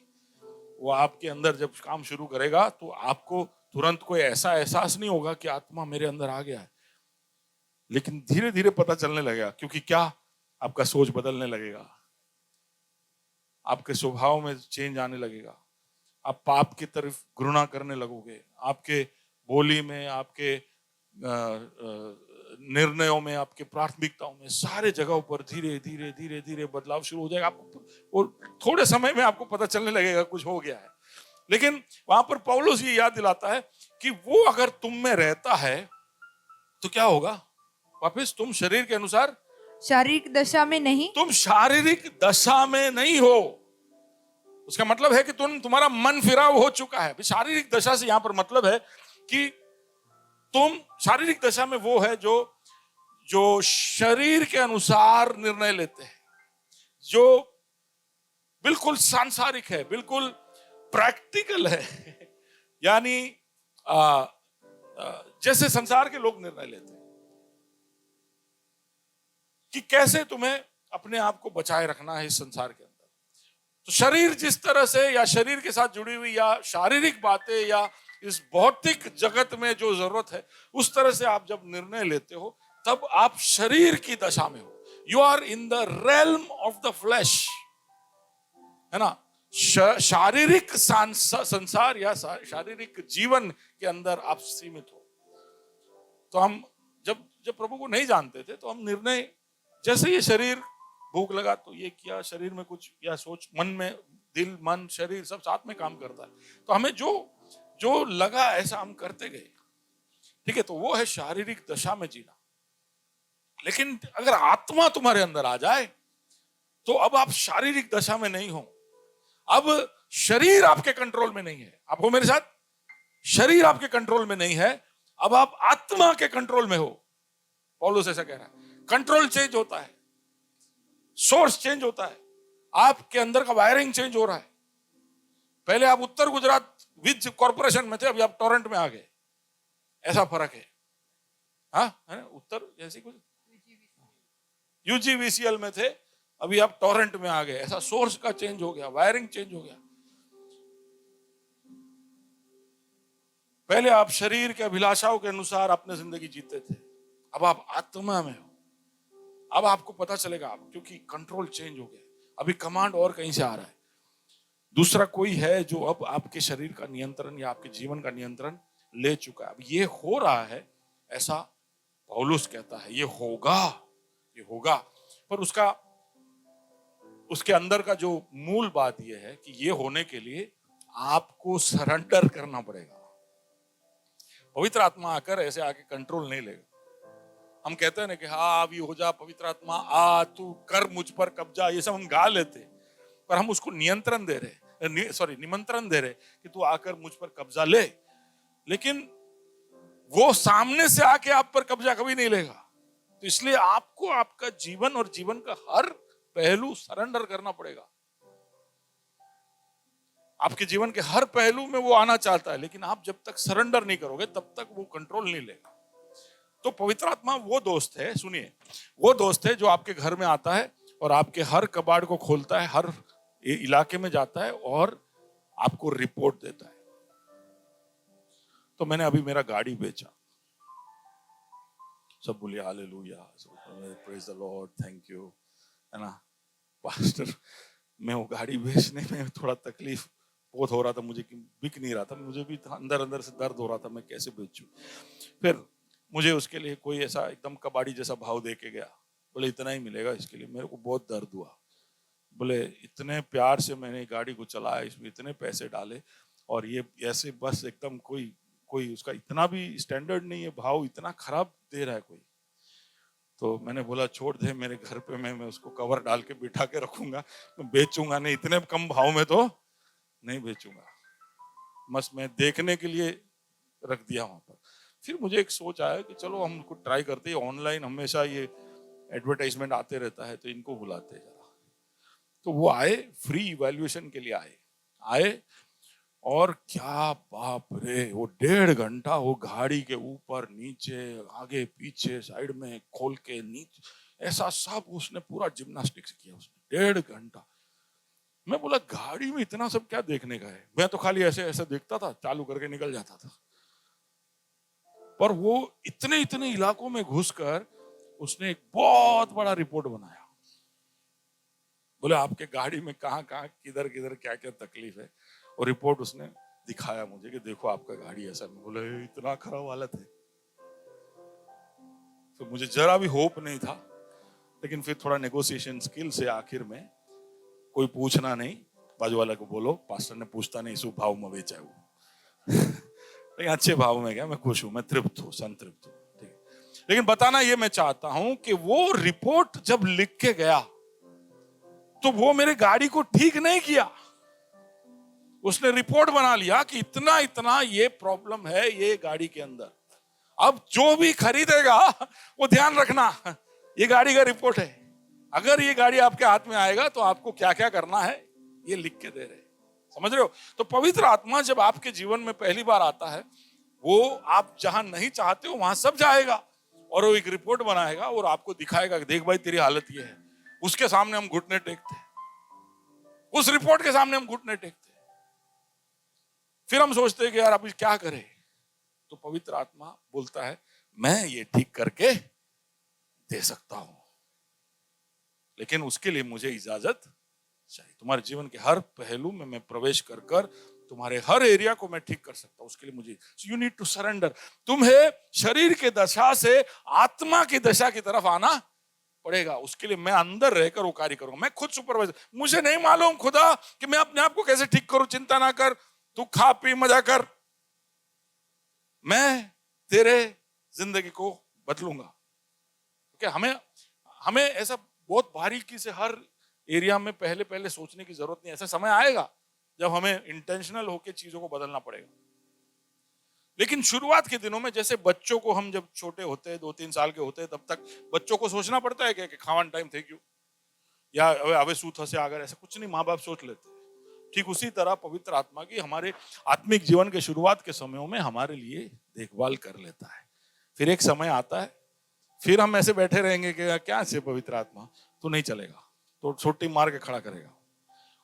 S1: वो आपके अंदर जब काम शुरू करेगा तो आपको तुरंत कोई ऐसा एहसास नहीं होगा कि आत्मा मेरे अंदर आ गया है, लेकिन धीरे धीरे पता चलने लगेगा। क्योंकि क्या? आपका सोच बदलने लगेगा, आपके स्वभाव में चेंज आने लगेगा, आप पाप की तरफ घृणा करने लगोगे, आपके बोली में, आपके निर्णयों में, आपके प्राथमिकताओं में, सारे जगहों पर धीरे धीरे धीरे धीरे बदलाव शुरू हो जाएगा। आपको और थोड़े समय में आपको पता चलने लगेगा कुछ हो गया है। लेकिन वहां पर पौलुस ये याद दिलाता है कि वो अगर तुम में रहता है तो क्या होगा? वापस तुम शरीर के अनुसार
S3: शारीरिक दशा में नहीं,
S1: तुम शारीरिक दशा में नहीं हो। उसका मतलब है कि तुम्हारा मन फिराव हो चुका है। शारीरिक दशा से यहां पर मतलब है कि तुम शारीरिक दशा में वो है जो शरीर के अनुसार निर्णय लेते हैं, जो बिल्कुल सांसारिक है, बिल्कुल प्रैक्टिकल है। यानी जैसे संसार के लोग निर्णय लेते हैं कि कैसे तुम्हें अपने आप को बचाए रखना है इस संसार के अंदर। तो शरीर जिस तरह से, या शरीर के साथ जुड़ी हुई या शारीरिक बातें, या इस भौतिक जगत में जो जरूरत है, उस तरह से आप जब निर्णय लेते हो तब आप शरीर की दशा में हो। You are in the realm of the flesh, है ना? शारीरिक संसार या शारीरिक जीवन के अंदर आप सीमित हो। तो हम जब जब प्रभु को नहीं जानते थे तो हम निर्णय, जैसे ये शरीर भूख लगा तो ये किया, शरीर में कुछ या सोच, मन में, दिल मन शरीर सब साथ में काम करता है, तो हमें जो जो लगा ऐसा हम करते गए। ठीक है, तो वो है शारीरिक दशा में जीना। लेकिन अगर आत्मा तुम्हारे अंदर आ जाए तो अब आप शारीरिक दशा में नहीं हो, अब शरीर आपके कंट्रोल में नहीं है। आप हो मेरे साथ? शरीर आपके कंट्रोल में नहीं है, अब आप आत्मा के कंट्रोल में हो। पौलुस ऐसा कह रहा है। कंट्रोल चेंज होता है, सोर्स चेंज होता है, आपके अंदर का वायरिंग चेंज हो रहा है। पहले आप उत्तर गुजरात विद्युत कॉर्पोरेशन में थे, अभी आप टोरेंट में आ गए, ऐसा फर्क है। हाँ है ना, उत्तर जैसे कुछ यूजीवीसीएल में थे, अभी आप टोरेंट में आ गए, ऐसा सोर्स का चेंज हो गया, वायरिंग चेंज हो गया। पहले आप शरीर के अभिलाषाओं के अनुसार अपनी जिंदगी जीते थे, अब आप आत्मा में हो। अब आपको पता चलेगा, आप क्योंकि कंट्रोल चेंज हो गया, अभी कमांड और कहीं से आ रहा है। दूसरा कोई है जो अब आपके शरीर का नियंत्रण या आपके जीवन का नियंत्रण ले चुका है। अब ये हो रहा है, ऐसा पौलुस कहता है, ये होगा। पर उसके अंदर का जो मूल बात यह है कि ये होने के लिए आपको सरेंडर करना पड़ेगा। पवित्र आत्मा आकर ऐसे आके कंट्रोल नहीं लेगा। हम कहते हैं ना कि हाँ अभी हो जा, पवित्र आत्मा आ, तू कर मुझ पर कब्जा, ये सब हम गा लेते, पर हम उसको निमंत्रण दे रहे कि तू आकर मुझ पर कब्जा ले। लेकिन वो सामने से आके आप पर कब्जा कभी नहीं लेगा। तो इसलिए आपको आपका जीवन और जीवन का हर पहलू सरेंडर करना पड़ेगा। आपके जीवन के हर पहलू में वो आना चाहता है, लेकिन आप जब तक सरेंडर नहीं करोगे तब तक वो कंट्रोल नहीं लेगा। तो पवित्र आत्मा वो दोस्त है, सुनिए, वो दोस्त है जो आपके घर में आता है और आपके हर कबाड़ को खोलता है, हर इलाके में जाता है और आपको रिपोर्ट देता है। तो मैंने अभी मेरा गाड़ी बेचा, सब बोलिए hallelujah, praise the Lord, thank you, है ना पास्टर। मैं वो गाड़ी बेचने में थोड़ा तकलीफ बहुत हो रहा था, मुझे बिक नहीं रहा था, मुझे भी अंदर अंदर से दर्द हो रहा था, मैं कैसे बेचूं। फिर मुझे उसके लिए कोई ऐसा एकदम कबाड़ी जैसा भाव दे के गया, बोले इतना ही मिलेगा इसके लिए। मेरे को बहुत दर्द हुआ, बोले इतने प्यार से मैंने गाड़ी को चलाया, इसमें इतने पैसे डाले और ये ऐसे बस एकदम कोई उसका इतना भी स्टैंडर्ड नहीं है, भाव इतना खराब दे रहा है कोई। तो मैंने बोला छोड़ दे, मेरे घर पे मैं उसको कवर डाल के बिठा के रखूंगा, मैं बेचूंगा नहीं, इतने कम भाव में तो नहीं बेचूंगा। बस मैं देखने के लिए रख दिया वहां पर। फिर मुझे एक सोच आया कि चलो हम उनको ट्राई करते हैं, ऑनलाइन हमेशा ये एडवर्टाइजमेंट आते रहता है तो इनको बुलाते जरा। तो वो आए, फ्री इवैल्यूएशन के लिए आए और क्या बाप रे, वो 1.5 घंटा वो गाड़ी के ऊपर नीचे आगे पीछे साइड में खोल के नीचे ऐसा सब उसने पूरा जिम्नास्टिक्स किया उसने 1.5 घंटा। मैं बोला गाड़ी में इतना सब क्या देखने का है, मैं तो खाली ऐसे ऐसे देखता था, चालू करके निकल जाता था। पर वो इतने इलाकों में घुसकर उसने एक बहुत बड़ा रिपोर्ट बनाया। बोले आपके गाड़ी में कहाँ किधर क्या क्या तकलीफ है, और रिपोर्ट उसने दिखाया मुझे कि देखो आपका गाड़ी ऐसा। बोले इतना खराब हालत है। तो मुझे जरा भी होप नहीं था, लेकिन फिर थोड़ा नेगोशिएशन स्किल से आखिर में कोई पूछना नहीं, बाजू वाला को बोलो, पास्टर ने पूछता नहीं इस भाव में बेचा है वो लेकिन अच्छे भाव में गया, मैं खुश हूं, मैं तृप्त हूं, संतृप्त हूं। ठीक है, लेकिन बताना ये मैं चाहता हूं कि वो रिपोर्ट जब लिख के गया तो वो मेरे गाड़ी को ठीक नहीं किया। उसने रिपोर्ट बना लिया कि इतना ये प्रॉब्लम है ये गाड़ी के अंदर। अब जो भी खरीदेगा वो ध्यान रखना, ये गाड़ी का रिपोर्ट है। अगर ये गाड़ी आपके हाथ में आएगा तो आपको क्या क्या करना है ये लिख के दे रहे, समझ रहे हो। तो पवित्र आत्मा जब आपके जीवन में पहली बार आता है, वो आप जहां नहीं चाहते हो वहां सब जाएगा और वो एक रिपोर्ट बनाएगा और आपको दिखाएगा कि देख भाई तेरी हालत ये है। उसके सामने हम घुटने टेकते, उस रिपोर्ट के सामने हम घुटने टेकते। फिर हम सोचते हैं कि यार अब क्या करें, तो पवित्र आत्मा बोलता है मैं ये ठीक करके दे सकता हूं, लेकिन उसके लिए मुझे इजाजत चाहिए। तुम्हारे जीवन के हर पहलू में मैं प्रवेश कर कर तुम्हारे हर एरिया को मैं ठीक कर सकता हूं। उसके लिए मुझे यू नीड टू सरेंडर। तुम्हें शरीर के दशा से आत्मा की दशा की तरफ आना पड़ेगा। उसके लिए मैं अंदर रहकर वो कार्य करूंगा। मैं खुद सुपरवाइजर, मुझे नहीं मालूम खुदा कि मैं अपने आप को कैसे ठीक करूं। चिंता ना कर, तू खा पी मजा कर, मैं तेरे जिंदगी को बदलूंगा। क्या हमें ऐसा बहुत बारीकी से हर एरिया में पहले पहले सोचने की जरूरत नहीं। ऐसा समय आएगा जब हमें इंटेंशनल होकर चीजों को बदलना पड़ेगा। लेकिन शुरुआत के दिनों में, जैसे बच्चों को हम जब छोटे होते हैं, 2-3 साल के होते हैं, तब तक बच्चों को सोचना पड़ता है कि खावन टाइम थे क्यों, या अवे सूत हसे आगर, ऐसा कुछ नहीं, माँ बाप सोच लेते हैं। ठीक उसी तरह पवित्र आत्मा की हमारे आत्मिक जीवन के शुरुआत के समयों में हमारे लिए देखभाल कर लेता है। फिर एक समय आता है, फिर हम ऐसे बैठे रहेंगे कि क्या से पवित्र आत्मा, तू नहीं चलेगा, तो छोटी मार के खड़ा करेगा।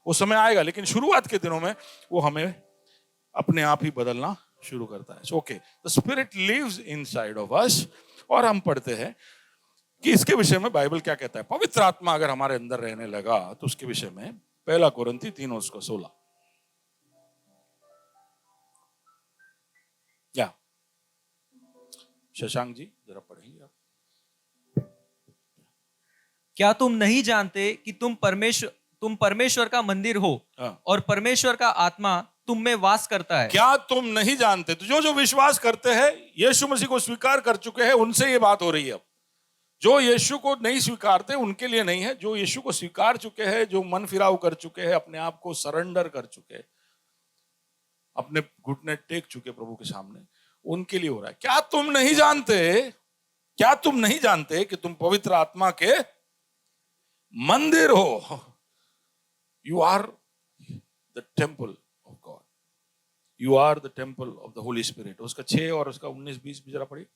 S1: वो समय आएगा, लेकिन शुरुआत के दिनों में वो हमें अपने आप ही बदलना शुरू करता है। Okay, the spirit lives inside of us. और हम पढ़ते हैं कि इसके विषय में बाइबल क्या कहता है। पवित्र आत्मा अगर हमारे अंदर रहने लगा तो उसके विषय में 1 कोरिन्थी 3:16 क्या शशांक जी जरा पढ़ेंगे आप।
S4: क्या तुम नहीं जानते कि तुम परमेश्वर का मंदिर हो और परमेश्वर का आत्मा तुम में वास करता है।
S1: क्या तुम नहीं जानते? तो जो विश्वास करते हैं, यीशु मसीह को स्वीकार कर चुके हैं, उनसे ये बात हो रही है। अब जो यीशु को नहीं स्वीकारते उनके लिए नहीं है। जो यीशु को स्वीकार चुके हैं, जो मन फिराव कर चुके हैं, अपने आप को सरेंडर कर चुके हैं, अपने घुटने टेक चुके प्रभु के सामने, उनके लिए हो रहा है। क्या तुम नहीं जानते कि तुम पवित्र आत्मा के मंदिर हो। You are the temple of God, you are the temple of the holy spirit. उसका 6 और उसका 19-20 भी जरा पढ़िए।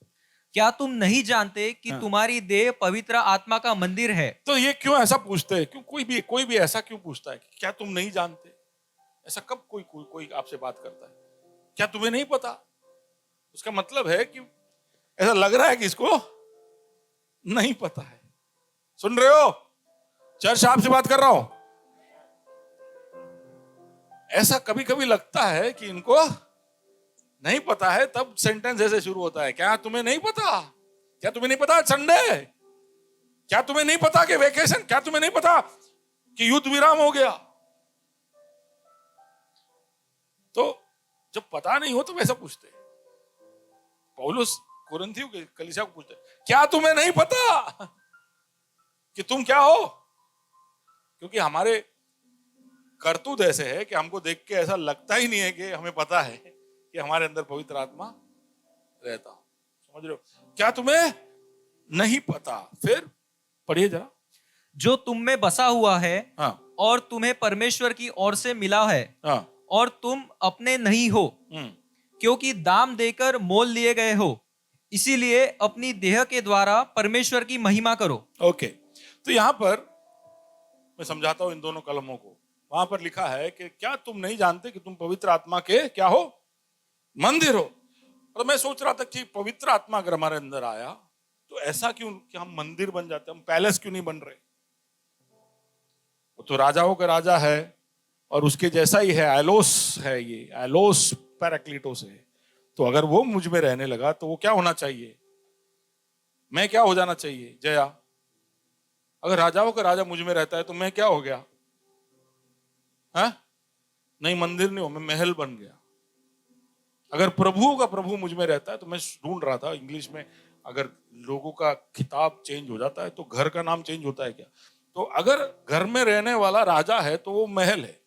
S4: क्या तुम नहीं जानते कि तुम्हारी देह पवित्र आत्मा का मंदिर है।
S1: तो ये क्यों ऐसा पूछते हैं? क्यों कोई भी ऐसा क्यों पूछता है? क्या तुम नहीं जानते? ऐसा कब कोई आपसे बात करता है? क्या तुम्हें नहीं पता? उसका मतलब है कि ऐसा लग रहा है कि इसको नहीं पता है। सुन रहे हो? चर्च आपसे बात कर रहा हूं। ऐसा कभी कभी लगता है कि इनको नहीं पता है, तब सेंटेंस ऐसे शुरू होता है, क्या तुम्हें नहीं पता? क्या तुम्हें नहीं पता संडे? क्या तुम्हें नहीं पता कि वेकेशन? क्या तुम्हें नहीं पता कि युद्ध विराम हो गया? तो जब पता नहीं हो तो वैसा पूछते। पौलुस कुरिन्थियों के कलीसिया को पूछते, क्या तुम्हें नहीं पता कि तुम क्या हो? क्योंकि हमारे करतूत ऐसे है कि हमको देख के ऐसा लगता ही नहीं है कि हमें पता है कि हमारे अंदर पवित्र आत्मा रहता हो। समझ रहे हो? क्या तुम्हें नहीं पता? फिर पढ़िए जरा।
S4: जो तुम में बसा हुआ है और तुम्हें परमेश्वर की ओर से मिला है और तुम अपने नहीं हो, क्योंकि दाम देकर मोल लिए गए हो, इसीलिए अपनी देह के द्वारा परमेश्वर की महिमा करो।
S1: ओके, तो यहां पर मैं समझाता हूं इन दोनों कलमों को। वहां पर लिखा है कि क्या तुम नहीं जानते कि तुम पवित्र आत्मा के क्या हो? मंदिर हो। और मैं सोच रहा था कि पवित्र आत्मा अगर हमारे अंदर आया तो ऐसा क्यों कि हम मंदिर बन जाते, हम पैलेस क्यों नहीं बन रहे? वो तो राजाओं का राजा है और उसके जैसा ही है, एलोस है, ये एलोस पैराक्लीटोस है। तो अगर वो मुझ में रहने लगा तो वो क्या होना चाहिए? मैं क्या हो जाना चाहिए? जया। अगर राजाओं का राजा मुझ में रहता है तो मैं क्या हो गया? नहीं, मंदिर नहीं हो, मैं महल बन गया। अगर प्रभुओं का प्रभु मुझ में रहता है तो मैं ढूंढ रहा था इंग्लिश में, अगर लोगों का खिताब चेंज हो जाता है तो घर का नाम चेंज होता है क्या? तो अगर घर में रहने वाला राजा है तो वो महल है,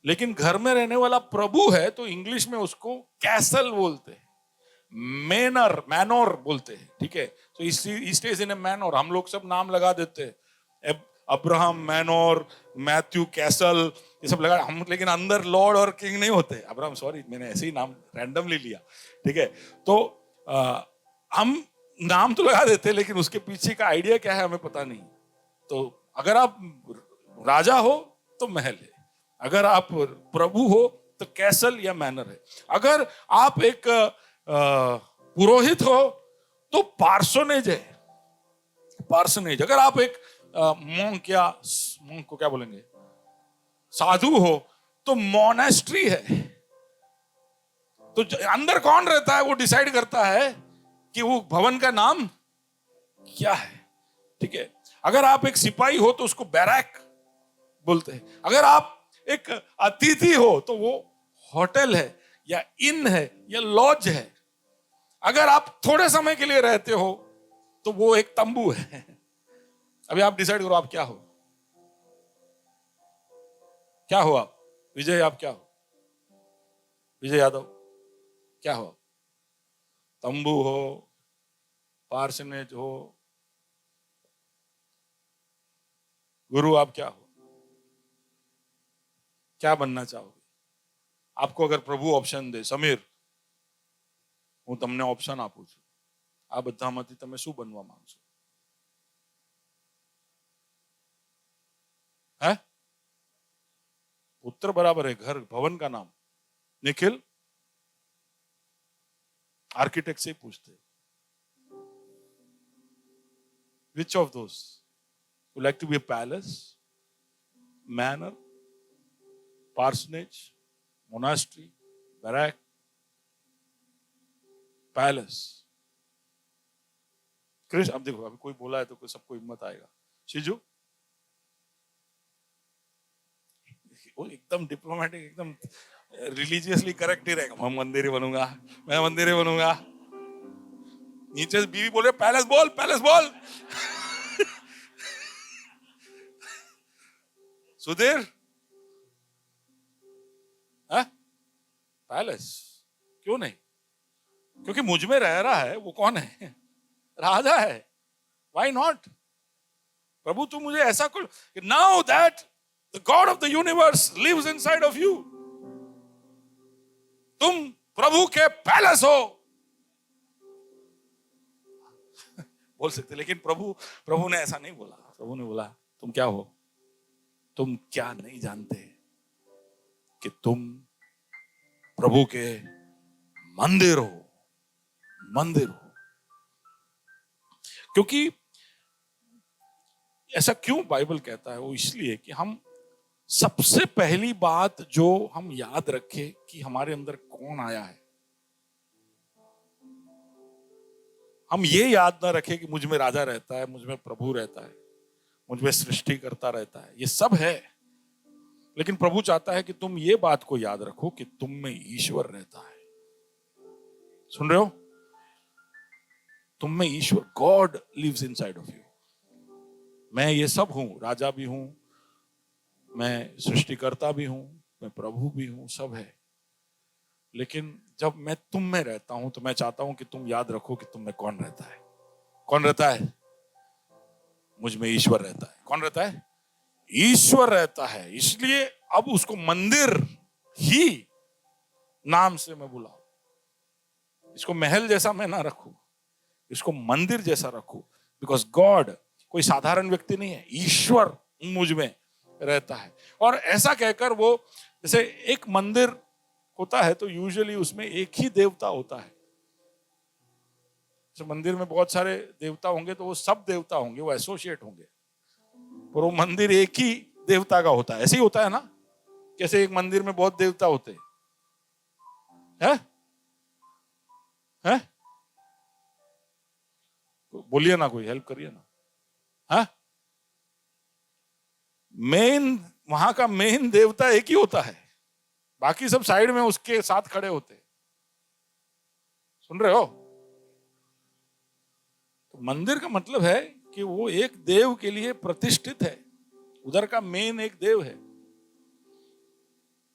S1: लेकिन घर में रहने वाला प्रभु है तो इंग्लिश में उसको कैसल बोलते हैं, मैनोर बोलते हैं। ठीक है, तो ही स्टेज इन ए मैनोर। हम लोग सब नाम लगा देते हैं, अब्राहम मैनोर, मैथ्यू कैसल, ये सब लगा हम, लेकिन अंदर लॉर्ड और किंग नहीं होते। अब्राहम, सॉरी, मैंने ऐसे ही नाम रैंडमली लिया। ठीक है, तो हम नाम तो लगा देते लेकिन उसके पीछे का आइडिया क्या है हमें पता नहीं। तो अगर आप राजा हो तो महल है, अगर आप प्रभु हो तो कैसल या मैनर है, अगर आप एक पुरोहित हो तो पार्सोनेज है, पार्सोनेज। अगर आप एक मॉन्क या मॉन्क को क्या बोलेंगे, साधु हो तो मोनेस्ट्री है। तो अंदर कौन रहता है वो डिसाइड करता है कि वो भवन का नाम क्या है। ठीक है, अगर आप एक सिपाही हो तो उसको बैरक बोलते हैं। अगर आप एक अतिथि हो तो वो होटल है या इन है या लॉज है। अगर आप थोड़े समय के लिए रहते हो तो वो एक तंबू है। अभी आप डिसाइड करो आप क्या हो। क्या हो आप? विजय, आप क्या हो? विजय यादव क्या हो? तंबू हो, पार्सनेज हो, गुरु आप क्या हो? क्या बनना चाहोगे? आपको अगर प्रभु ऑप्शन दे, समीर હું તમને ઓપ્શન આપું છું, આ બધામાંથી તમે શું બનવા માંગશો? है पुत्र बराबर है, घर भवन का नाम। निखिल आर्किटेक्ट से पूछते, which of those would like to be a palace, manor, parsonage, monastery, barrack, palace? Krishna, अब देखो अभी कोई बोला है तो सबको हिम्मत आएगा। शिजू वो एकदम डिप्लोमेटिक, एकदम रिलीजियसली करेक्ट ही रहेगा। मैं मंदिर ही बनूंगा, मैं मंदिर ही बनूंगा। नीचे बीवी बोले पैलेस बोल, पैलेस बोल। सुधीर पैलेस क्यों नहीं? क्योंकि मुझ में रह रहा है। वो कौन है? राजा है। Why not? प्रभु तू मुझे ऐसा कर, now that the God of the universe lives inside of you, तुम प्रभु के पैलेस हो बोल सकते। लेकिन प्रभु ने ऐसा नहीं बोला। प्रभु ने बोला तुम क्या हो? तुम क्या नहीं जानते कि तुम प्रभु के मंदिर हो, मंदिर हो। क्योंकि ऐसा क्यों बाइबल कहता है? वो इसलिए कि हम सबसे पहली बात जो हम याद रखें कि हमारे अंदर कौन आया है। हम ये याद ना रखें कि मुझ में राजा रहता है, मुझ में प्रभु रहता है, मुझ में सृष्टि करता रहता है। ये सब है, लेकिन प्रभु चाहता है कि तुम ये बात को याद रखो कि तुम में ईश्वर रहता है। सुन रहे हो? तुम में ईश्वर, God lives inside of you. मैं ये सब हूं, राजा भी हूं, मैं सृष्टिकर्ता भी हूं, मैं प्रभु भी हूं, सब है। लेकिन जब मैं तुम में रहता हूं तो मैं चाहता हूं कि तुम याद रखो कि तुम में कौन रहता है। कौन रहता है? मुझ में ईश्वर रहता है। कौन रहता है? ईश्वर रहता है। इसलिए अब उसको मंदिर ही नाम से मैं बुलाऊं। इसको महल जैसा मैं ना रखूं, इसको मंदिर जैसा रखूं। बिकॉज गॉड कोई साधारण व्यक्ति नहीं है, ईश्वर मुझ में रहता है। और ऐसा कहकर वो, जैसे एक मंदिर होता है तो यूजुअली उसमें एक ही देवता होता है। जैसे मंदिर में बहुत सारे देवता होंगे तो वो सब देवता होंगे, वो एसोसिएट होंगे, पर वो मंदिर एक ही देवता का होता है। ऐसे ही होता है ना? कैसे एक मंदिर में बहुत देवता होते हैं? हैं? बोलिए ना, कोई हेल्प करिए ना। हाँ, मेन, वहां का मेन देवता एक ही होता है, बाकी सब साइड में उसके साथ खड़े होते। सुन रहे हो? तो मंदिर का मतलब है कि वो एक देव के लिए प्रतिष्ठित है, उधर का मेन एक देव है।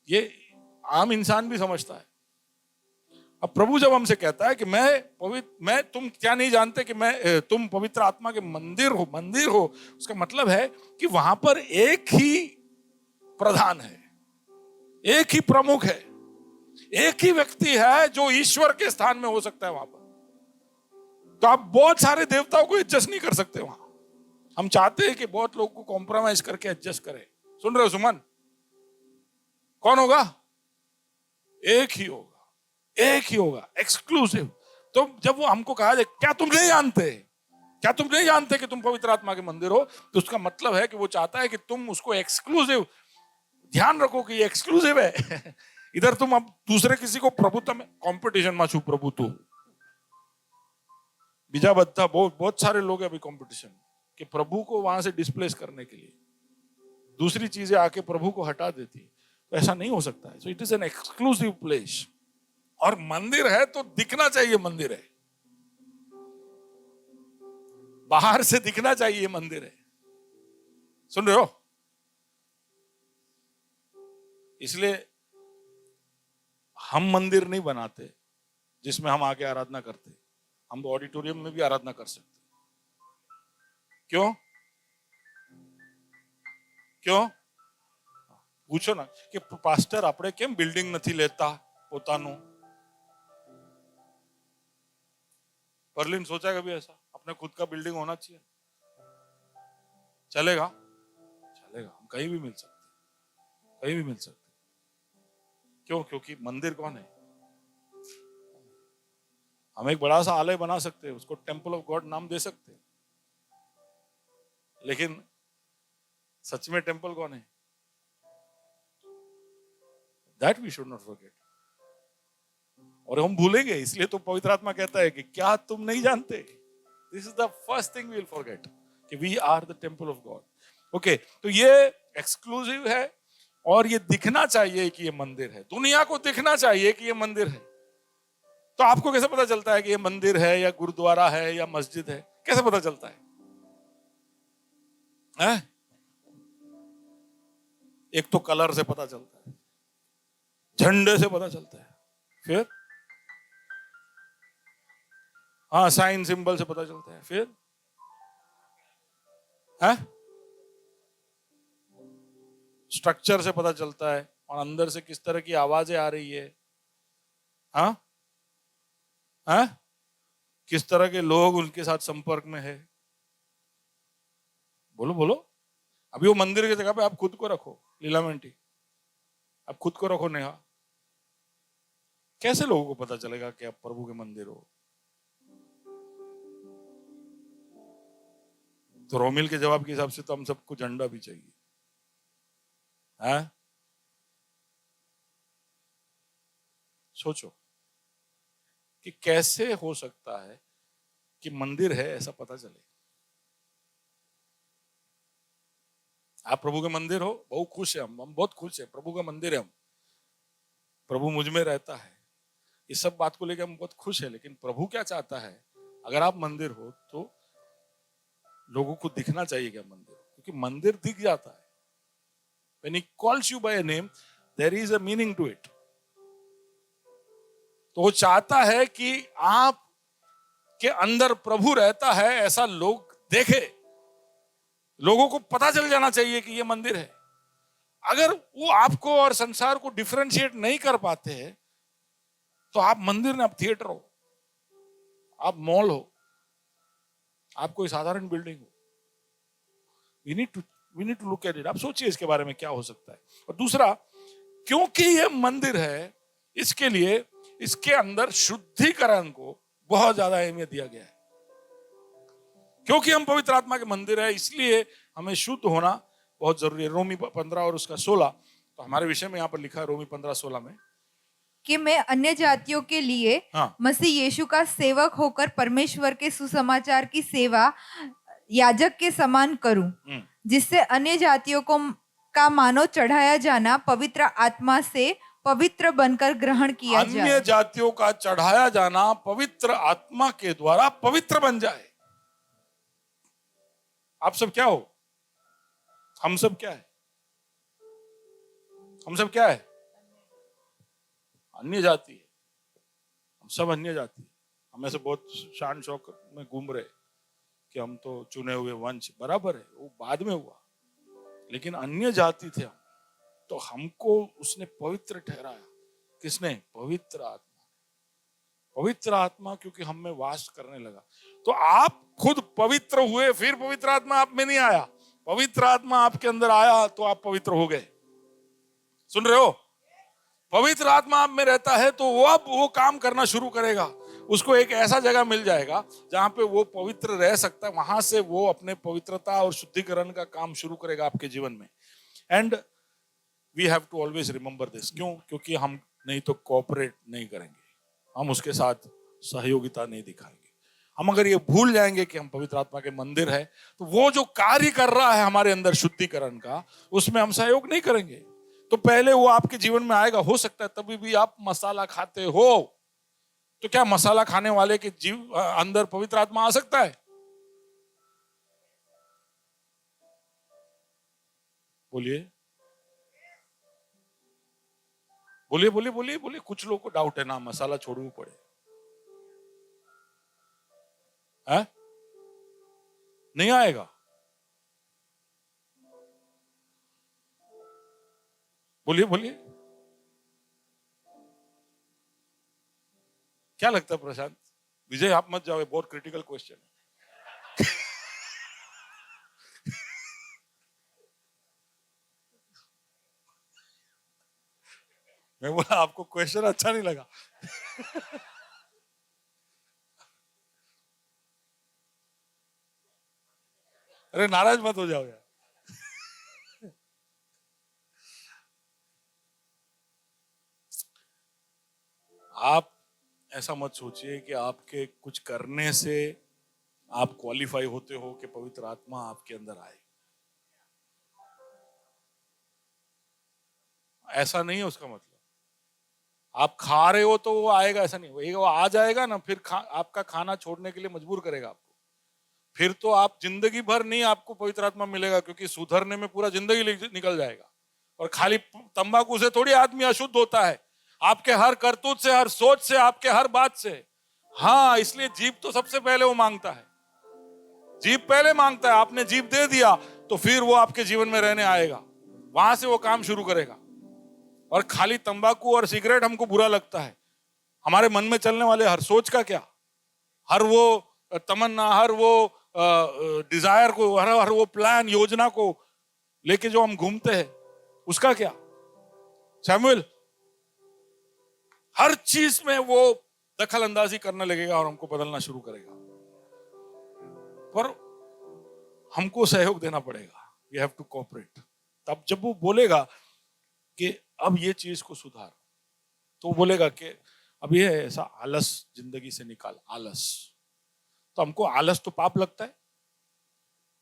S1: ये आम इंसान भी समझता है। अब प्रभु जब हमसे कहता है कि मैं तुम क्या नहीं जानते कि तुम पवित्र आत्मा के मंदिर हो, उसका मतलब है कि वहां पर एक ही प्रधान है, एक ही प्रमुख है, एक ही व्यक्ति है जो ईश्वर के स्थान में हो सकता है वहां पर। तो आप बहुत सारे देवताओं को एडजस्ट नहीं कर सकते वहां। हम चाहते हैं कि बहुत लोगों को कॉम्प्रोमाइज करके एडजस्ट करें। सुन रहे हो सुमन? कौन होगा? एक ही होगा, एक ही होगा, एक्सक्लूसिव। तो जब वो हमको कहा जाए क्या तुम नहीं जानते कि तुम पवित्र आत्मा के मंदिर हो, तो उसका मतलब है कि वो चाहता है कि तुम उसको एक्सक्लूसिव, ध्यान रखो कि ये एक्सक्लूसिव है। इधर तुम अब दूसरे किसी को प्रभुत्व में कॉम्पिटिशन में छू प्रभु तू बीजा बद्धा बहुत सारे लोग हैं अभी कॉम्पिटिशन कि प्रभु को वहां से डिस्प्लेस करने के लिए दूसरी चीजें आके प्रभु को हटा देती है। तो ऐसा नहीं हो सकता है। So it is an exclusive place. और मंदिर है तो दिखना चाहिए मंदिर है, बाहर से दिखना चाहिए मंदिर है। सुन रहे हो? इसलिए हम मंदिर नहीं बनाते जिसमें हम आके आराधना करते। हम तो ऑडिटोरियम में भी आराधना कर सकते। क्यों? क्यों? पूछो ना कि पास्टर આપણે કેમ બિલ્ડિંગ નથી લેતા પોતાનું? बर्लिन सोचा कभी ऐसा अपने खुद का बिल्डिंग होना चाहिए? चलेगा? चलेगा, हम कहीं भी मिल सकते, कहीं भी मिल सकते। क्यों? क्योंकि मंदिर कौन है? हम एक बड़ा सा आलय बना सकते हैं, उसको टेम्पल ऑफ गॉड नाम दे सकते हैं, लेकिन सच में टेम्पल कौन है? That we should not forget. और हम भूलेंगे, इसलिए तो पवित्र आत्मा कहता है कि क्या तुम नहीं जानते? This is the first thing we will forget कि we are the temple of God. Okay, तो ये एक्सक्लूसिव है और ये दिखना चाहिए कि ये मंदिर है, दुनिया को दिखना चाहिए कि ये मंदिर है। तो आपको कैसे पता चलता है कि ये मंदिर है या गुरुद्वारा है या मस्जिद है? कैसे पता चलता है? एक तो कलर से पता चलता है, झंडे से पता चलता है, फिर हाँ साइन सिंबल से पता चलता है, फिर स्ट्रक्चर से पता चलता है और अंदर से किस तरह की आवाजें आ रही है। हाँ, किस तरह के लोग उनके साथ संपर्क में है। बोलो बोलो। अभी वो मंदिर की जगह पे आप खुद को रखो, लीलामेंटी, आप खुद को रखो नेहा, कैसे लोगों को पता चलेगा कि आप प्रभु के मंदिर हो? तो रोमिल के जवाब के हिसाब से तो हम सबको झंडा भी चाहिए। सोचो कि कैसे हो सकता है कि मंदिर है ऐसा पता चले। आप प्रभु के मंदिर हो, बहुत खुश है, हम बहुत खुश है, प्रभु का मंदिर है, हम प्रभु मुझ में रहता है, इस सब बात को लेकर हम बहुत खुश है। लेकिन प्रभु क्या चाहता है? अगर आप मंदिर हो तो लोगों को दिखना चाहिए क्या मंदिर? क्योंकि मंदिर दिख जाता है। When he calls you by a name, there is a meaning to it. तो वो चाहता है कि आप के अंदर प्रभु रहता है ऐसा लोग देखे, लोगों को पता चल जाना चाहिए कि ये मंदिर है। अगर वो आपको और संसार को डिफरेंशिएट नहीं कर पाते हैं तो आप मंदिर नहीं, आप थिएटर हो, आप मॉल हो, आप कोई साधारण बिल्डिंग हो। We need to look at it. आप सोचिए इसके बारे में क्या हो सकता है। और दूसरा, क्योंकि ये मंदिर है इसके लिए इसके अंदर शुद्धिकरण को बहुत ज्यादा अहमियत दिया गया है। क्योंकि हम पवित्र आत्मा के मंदिर है इसलिए हमें शुद्ध होना बहुत जरूरी है। रोमी 15 और उसका 16, तो हमारे विषय में यहाँ पर लिखा है रोमी 15:16 में
S3: कि मैं अन्य जातियों के लिए मसीह यीशु का सेवक होकर परमेश्वर के सुसमाचार की सेवा याजक के समान करूं, जिससे अन्य जातियों को का मानव चढ़ाया जाना पवित्र आत्मा से पवित्र बनकर ग्रहण किया जाए।
S1: अन्य जातियों का चढ़ाया जाना पवित्र आत्मा के द्वारा पवित्र बन जाए। आप सब क्या हो? हम सब क्या है? हम सब क्या है? अन्य जाति है। हम सब अन्य जाति है। हम ऐसे बहुत शान शौक में घूम रहे कि हम तो चुने हुए वंश, बराबर है, वो बाद में हुआ, लेकिन अन्य जाति थे हम, तो हमको उसने पवित्र ठहराया। किसने? पवित्र आत्मा। पवित्र आत्मा क्योंकि हम में वास करने लगा। तो आप खुद पवित्र हुए, फिर पवित्र आत्मा आप में नहीं आया, पवित्र आत्मा आपके अंदर आया तो आप पवित्र हो गए। सुन रहे हो? पवित्र आत्मा आप में रहता है तो वो अब वो काम करना शुरू करेगा। उसको एक ऐसा जगह मिल जाएगा जहां पे वो पवित्र रह सकता है, वहां से वो अपने पवित्रता और शुद्धिकरण का काम शुरू करेगा आपके जीवन में। And we have to always remember this. क्यों? क्योंकि हम नहीं तो कोऑपरेट नहीं करेंगे, हम उसके साथ सहयोगिता नहीं दिखाएंगे। हम अगर ये भूल जाएंगे कि हम पवित्र आत्मा के मंदिर है, तो वो जो कार्य कर रहा है हमारे अंदर शुद्धिकरण का, उसमें हम सहयोग नहीं करेंगे। तो पहले वो आपके जीवन में आएगा। हो सकता है तभी भी आप मसाला खाते हो, तो क्या मसाला खाने वाले के जीव अंदर पवित्र आत्मा आ सकता है? बोलिए बोलिए बोलिए बोलिए बोलिए। कुछ लोगों को डाउट है ना, मसाला छोड़ना पड़े है? नहीं आएगा। बोलिए बोलिए। क्या लगता है प्रशांत? विजय आप मत जाओ, बहुत क्रिटिकल क्वेश्चन है। मैं बोला आपको क्वेश्चन अच्छा नहीं लगा। अरे नाराज मत हो जाओ यार। आप ऐसा मत सोचिए कि आपके कुछ करने से आप क्वालिफाई होते हो कि पवित्र आत्मा आपके अंदर आए। ऐसा नहीं है उसका मतलब। आप खा रहे हो तो वो आएगा, ऐसा नहीं। वो आ जाएगा ना, फिर आपका खाना छोड़ने के लिए मजबूर करेगा आपको। फिर तो आप जिंदगी भर नहीं आपको पवित्र आत्मा मिलेगा, क्योंकि सुधरने में पूरा जिंदगी निकल जाएगा। और खाली तंबाकू से थोड़ी आदमी अशुद्ध होता है, आपके हर करतूत से, हर सोच से, आपके हर बात से। हाँ, इसलिए जीभ तो सबसे पहले वो मांगता है, जीभ पहले मांगता है। आपने जीभ दे दिया तो फिर वो आपके जीवन में रहने आएगा, वहां से वो काम शुरू करेगा। और खाली तंबाकू और सिगरेट हमको बुरा लगता है, हमारे मन में चलने वाले हर सोच का क्या, हर वो तमन्ना, हर वो डिजायर को, हर वो प्लान, योजना को लेके जो हम घूमते हैं, उसका क्या? सैमुअल हर चीज में वो दखल अंदाजी करने लगेगा और हमको बदलना शुरू करेगा। पर हमको सहयोग देना पड़ेगा। We have to cooperate. तब जब वो बोलेगा कि अब ये चीज को सुधार, तो वो बोलेगा कि अब ये ऐसा आलस जिंदगी से निकाल, आलस। तो हमको आलस तो पाप लगता है,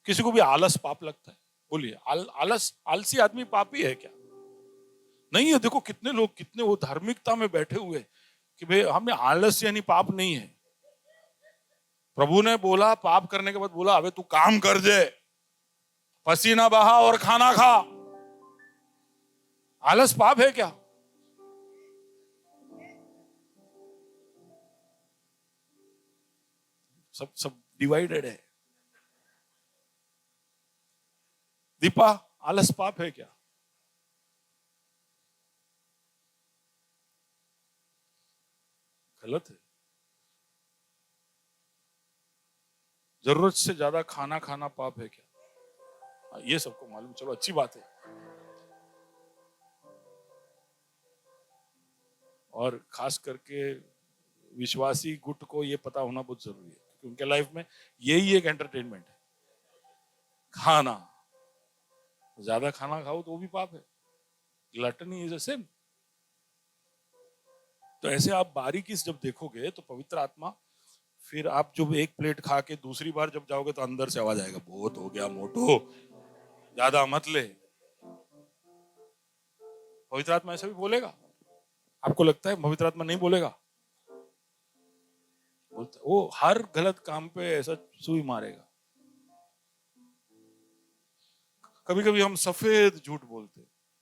S1: किसी को भी आलस पाप लगता है? बोलिए, आलस, आलसी आदमी पापी है क्या? नहीं है। देखो कितने लोग, कितने वो धार्मिकता में बैठे हुए कि भाई हमें आलस यानी पाप नहीं है। प्रभु ने बोला, पाप करने के बाद बोला, अबे तू काम कर दे, पसीना बहा और खाना खा। आलस पाप है क्या? सब डिवाइडेड है। दीपा, आलस पाप है क्या? गलत है। जरूरत से ज्यादा खाना खाना पाप है क्या? ये सबको मालूम, चलो अच्छी बात है। और खास करके विश्वासी गुट को ये पता होना बहुत जरूरी है, क्योंकि उनके लाइफ में यही एक एंटरटेनमेंट है, खाना। ज्यादा खाना खाओ तो वो भी पाप है। ग्लटनी इज अ सिन। तो ऐसे आप बारीकी से जब देखोगे तो पवित्र आत्मा, फिर आप जब एक प्लेट खा के दूसरी बार जब जाओगे तो अंदर से आवाज आएगा, बहुत हो गया मोटो, ज्यादा मत ले। पवित्र आत्मा ऐसा भी बोलेगा? आपको लगता है पवित्र आत्मा नहीं बोलेगा? बोलता, वो हर गलत काम पे ऐसा सुई मारेगा। कभी कभी हम सफेद झूठ बोलते,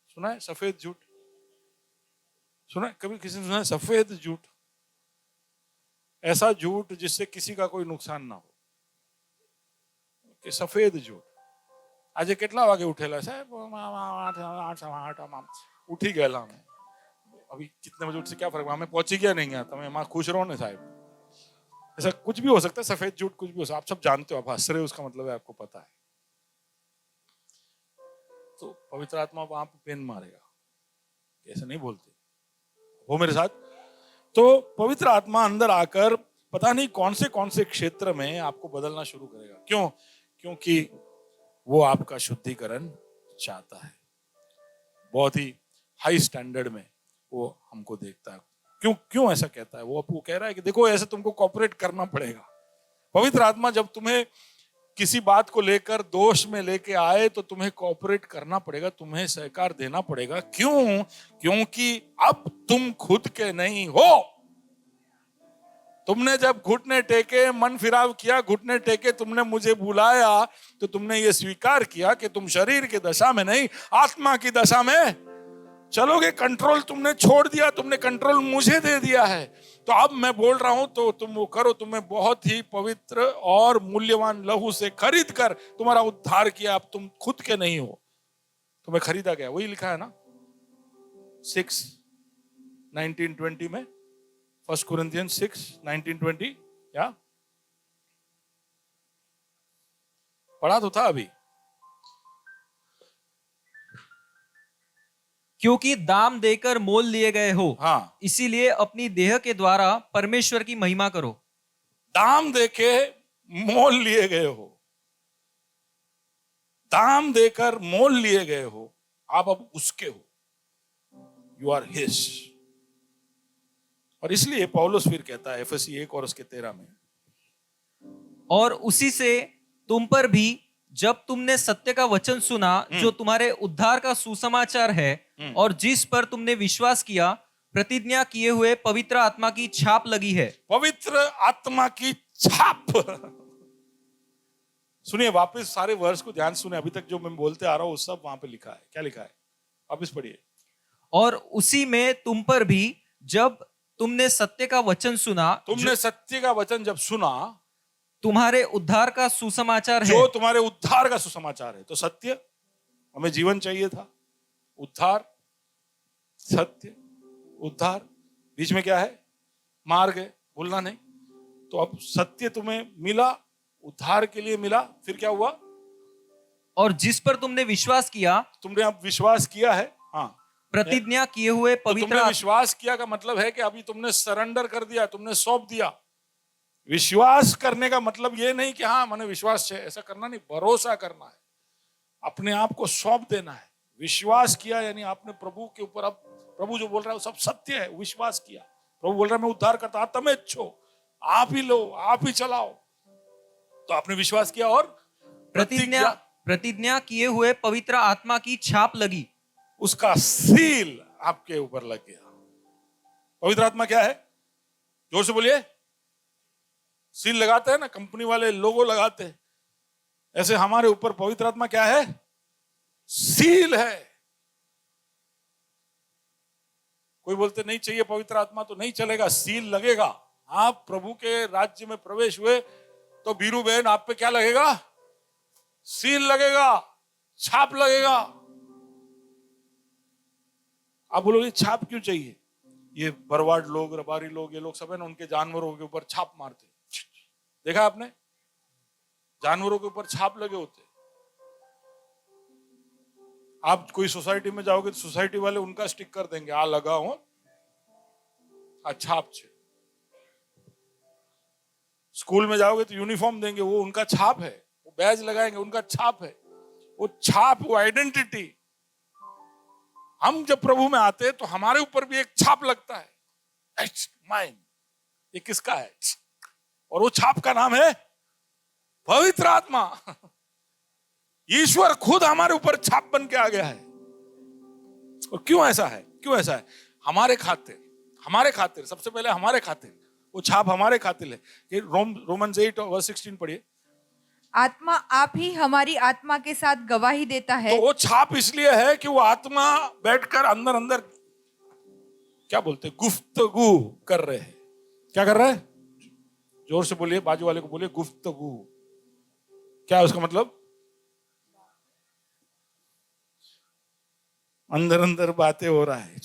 S1: सुना है सफेद झूठ? सुना है कभी किसी ने सुना है सफेद झूठ? ऐसा झूठ जिससे किसी का कोई नुकसान ना हो, कि सफेद झूठ। આજે કેટલા વાગે ઉઠેલા સાહેબ? 8 ઉઠી ગયેલા અમે। अभी कितने बजे उठ से क्या फर्क, हमें पहुंची गया नहीं गया, તમે એમાં खुश रहो ना साहब। ऐसा कुछ भी हो सकता है, सफेद झूठ कुछ भी हो सकता है। आप सब जानते हो, आप हंस रहे हो, उसका मतलब है आपको पता है। तो पवित्र आत्मा वहां पे पेन मारेगा, ऐसा नहीं बोलते वो मेरे साथ। तो पवित्र आत्मा अंदर आकर पता नहीं कौन से क्षेत्र में आपको बदलना शुरू करेगा। क्यों? क्योंकि वो आपका शुद्धिकरण चाहता है। बहुत ही हाई स्टैंडर्ड में वो हमको देखता है। क्यों ऐसा कहता है? वो कह रहा है कि देखो ऐसे तुमको कॉपरेट करना पड़ेगा। पवित्र आत्मा जब तुम्हें किसी बात को लेकर दोष में लेके आए तो तुम्हें कॉपरेट करना पड़ेगा, तुम्हें सहकार देना पड़ेगा। क्यों? क्योंकि अब तुम खुद के नहीं हो। तुमने जब घुटने टेके, मन फिराव किया, घुटने टेके तुमने मुझे बुलाया, तो तुमने ये स्वीकार किया कि तुम शरीर की दशा में नहीं, आत्मा की दशा में चलोगे। कंट्रोल तुमने छोड़ दिया, तुमने कंट्रोल मुझे दे दिया है। तो अब मैं बोल रहा हूं तो तुम वो करो। तुम्हें बहुत ही पवित्र और मूल्यवान लहू से खरीद कर तुम्हारा उद्धार किया। अब तुम खुद के नहीं हो, तुम्हें खरीदा गया। वही लिखा है ना 6:19-20 में, 1 Corinthians 6:19-20। या पढ़ा तो था अभी।
S4: क्योंकि दाम देकर मोल लिए गए हो,
S1: हाँ,
S4: इसीलिए अपनी देह के द्वारा परमेश्वर की महिमा करो।
S1: दाम देके मोल लिए गए हो, दाम देकर मोल लिए गए हो, आप अब उसके हो। You are his. और इसलिए पौलुस फिर कहता है एफएसी 1 और उसके 13 में,
S4: और उसी से तुम पर भी जब तुमने सत्य का वचन सुना, जो तुम्हारे उद्धार का सुसमाचार है, और जिस पर तुमने विश्वास किया, प्रतिज्ञा किए हुए पवित्र आत्मा की छाप लगी है।
S1: पवित्र आत्मा की छाप। सुनिए वापस सारे वर्ष को ध्यान सुने। अभी तक जो मैं बोलते आ रहा हूं वो सब वहां पे लिखा है। क्या लिखा है? वापस पढ़िए।
S4: और उसी में तुम पर भी जब तुमने सत्य का वचन सुना,
S1: तुमने सत्य का वचन जब सुना,
S4: तुम्हारे उद्धार का सुसमाचार है,
S1: जो तुम्हारे उद्धार का सुसमाचार है। तो सत्य, हमें जीवन चाहिए था, उद्धार, सत्य, उद्धार, बीच में क्या है? मार्ग है, भूलना नहीं। तो अब सत्य तुम्हें मिला, उद्धार के लिए मिला, फिर क्या हुआ?
S4: और जिस पर तुमने विश्वास किया,
S1: तुमने अब विश्वास किया है। हाँ,
S4: प्रतिज्ञा किए हुए
S1: तो
S4: पवित्र
S1: तुमने विश्वास किया का मतलब है कि अभी तुमने सरेंडर कर दिया, तुमने सौंप दिया। विश्वास करने का मतलब ये नहीं कि हाँ मैंने विश्वास है, ऐसा करना नहीं। भरोसा करना है, अपने आप को सौंप देना है। विश्वास किया यानी आपने प्रभु के ऊपर, अब प्रभु जो बोल रहा है वो सब सत्य है, विश्वास किया। प्रभु बोल रहा है मैं उद्धार करता, तमें इच्छो, आप ही लो, आप ही चलाओ। तो आपने विश्वास किया और
S4: प्रतिज्ञा किए हुए पवित्र आत्मा की छाप लगी,
S1: उसका सील आपके ऊपर लग गया। पवित्र आत्मा क्या है? जोर से बोलिए। सील लगाते हैं ना कंपनी वाले, लोगो लगाते हैं, ऐसे हमारे ऊपर पवित्र आत्मा क्या है? सील है। कोई बोलते नहीं चाहिए पवित्र आत्मा, तो नहीं चलेगा, सील लगेगा। आप प्रभु के राज्य में प्रवेश हुए तो बीरू बहन आप पे क्या लगेगा? सील लगेगा, छाप लगेगा। आप बोलोगे छाप क्यों चाहिए? ये बरवाड़ लोग, रबारी लोग, ये लोग सब है ना, उनके जानवरों के ऊपर छाप मारते। देखा आपने? जानवरों के ऊपर छाप लगे होते। आप कोई सोसाइटी में जाओगे तो सोसाइटी वाले उनका स्टिकर देंगे, आ लगा हो, आ छाप छे। स्कूल में जाओगे तो यूनिफॉर्म देंगे, वो उनका छाप है। वो बैज लगाएंगे, उनका छाप है। वो छाप, वो आइडेंटिटी। हम जब प्रभु में आते हैं तो हमारे ऊपर भी एक छाप लगता है, माइन, ये किसका है? और वो छाप का नाम है पवित्र आत्मा। ईश्वर खुद हमारे ऊपर छाप बन के आ गया है। और क्यों ऐसा है? क्यों ऐसा है? हमारे खातिर, सबसे पहले हमारे खातिर वो छाप हमारे खातिर है। रोमन्स 8:16 पढ़िए।
S3: आत्मा आप ही हमारी आत्मा के साथ गवाही देता है।
S1: तो वो छाप इसलिए है कि वो आत्मा बैठकर अंदर अंदर क्या बोलते, गुफ्तगू कर रहे हैं। क्या कर रहे हैं? जोर से बोलिए, बाजू वाले को बोलिए, गुफ्तगू। क्या है उसका मतलब? अंदर अंदर बातें हो रहा है।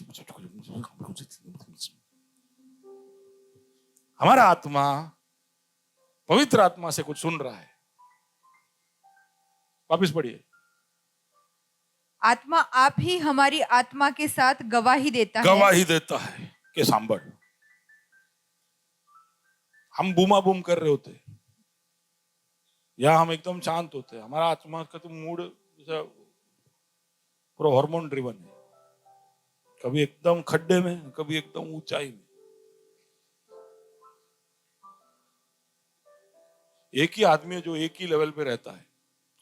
S1: हमारा आत्मा पवित्र आत्मा से कुछ सुन रहा है। वापिस पढ़िए।
S3: आत्मा आप ही हमारी आत्मा के साथ गवाही देता है।
S1: गवाही देता है कि सांभर, हम बूमा बूम कर रहे होते या हम एकदम शांत होते, हमारा आत्मा का तो मूड पूरा हार्मोन ड्रिवन है। कभी एकदम खड्डे में, कभी एकदम ऊंचाई में। एक ही आदमी है जो एक ही लेवल पे रहता है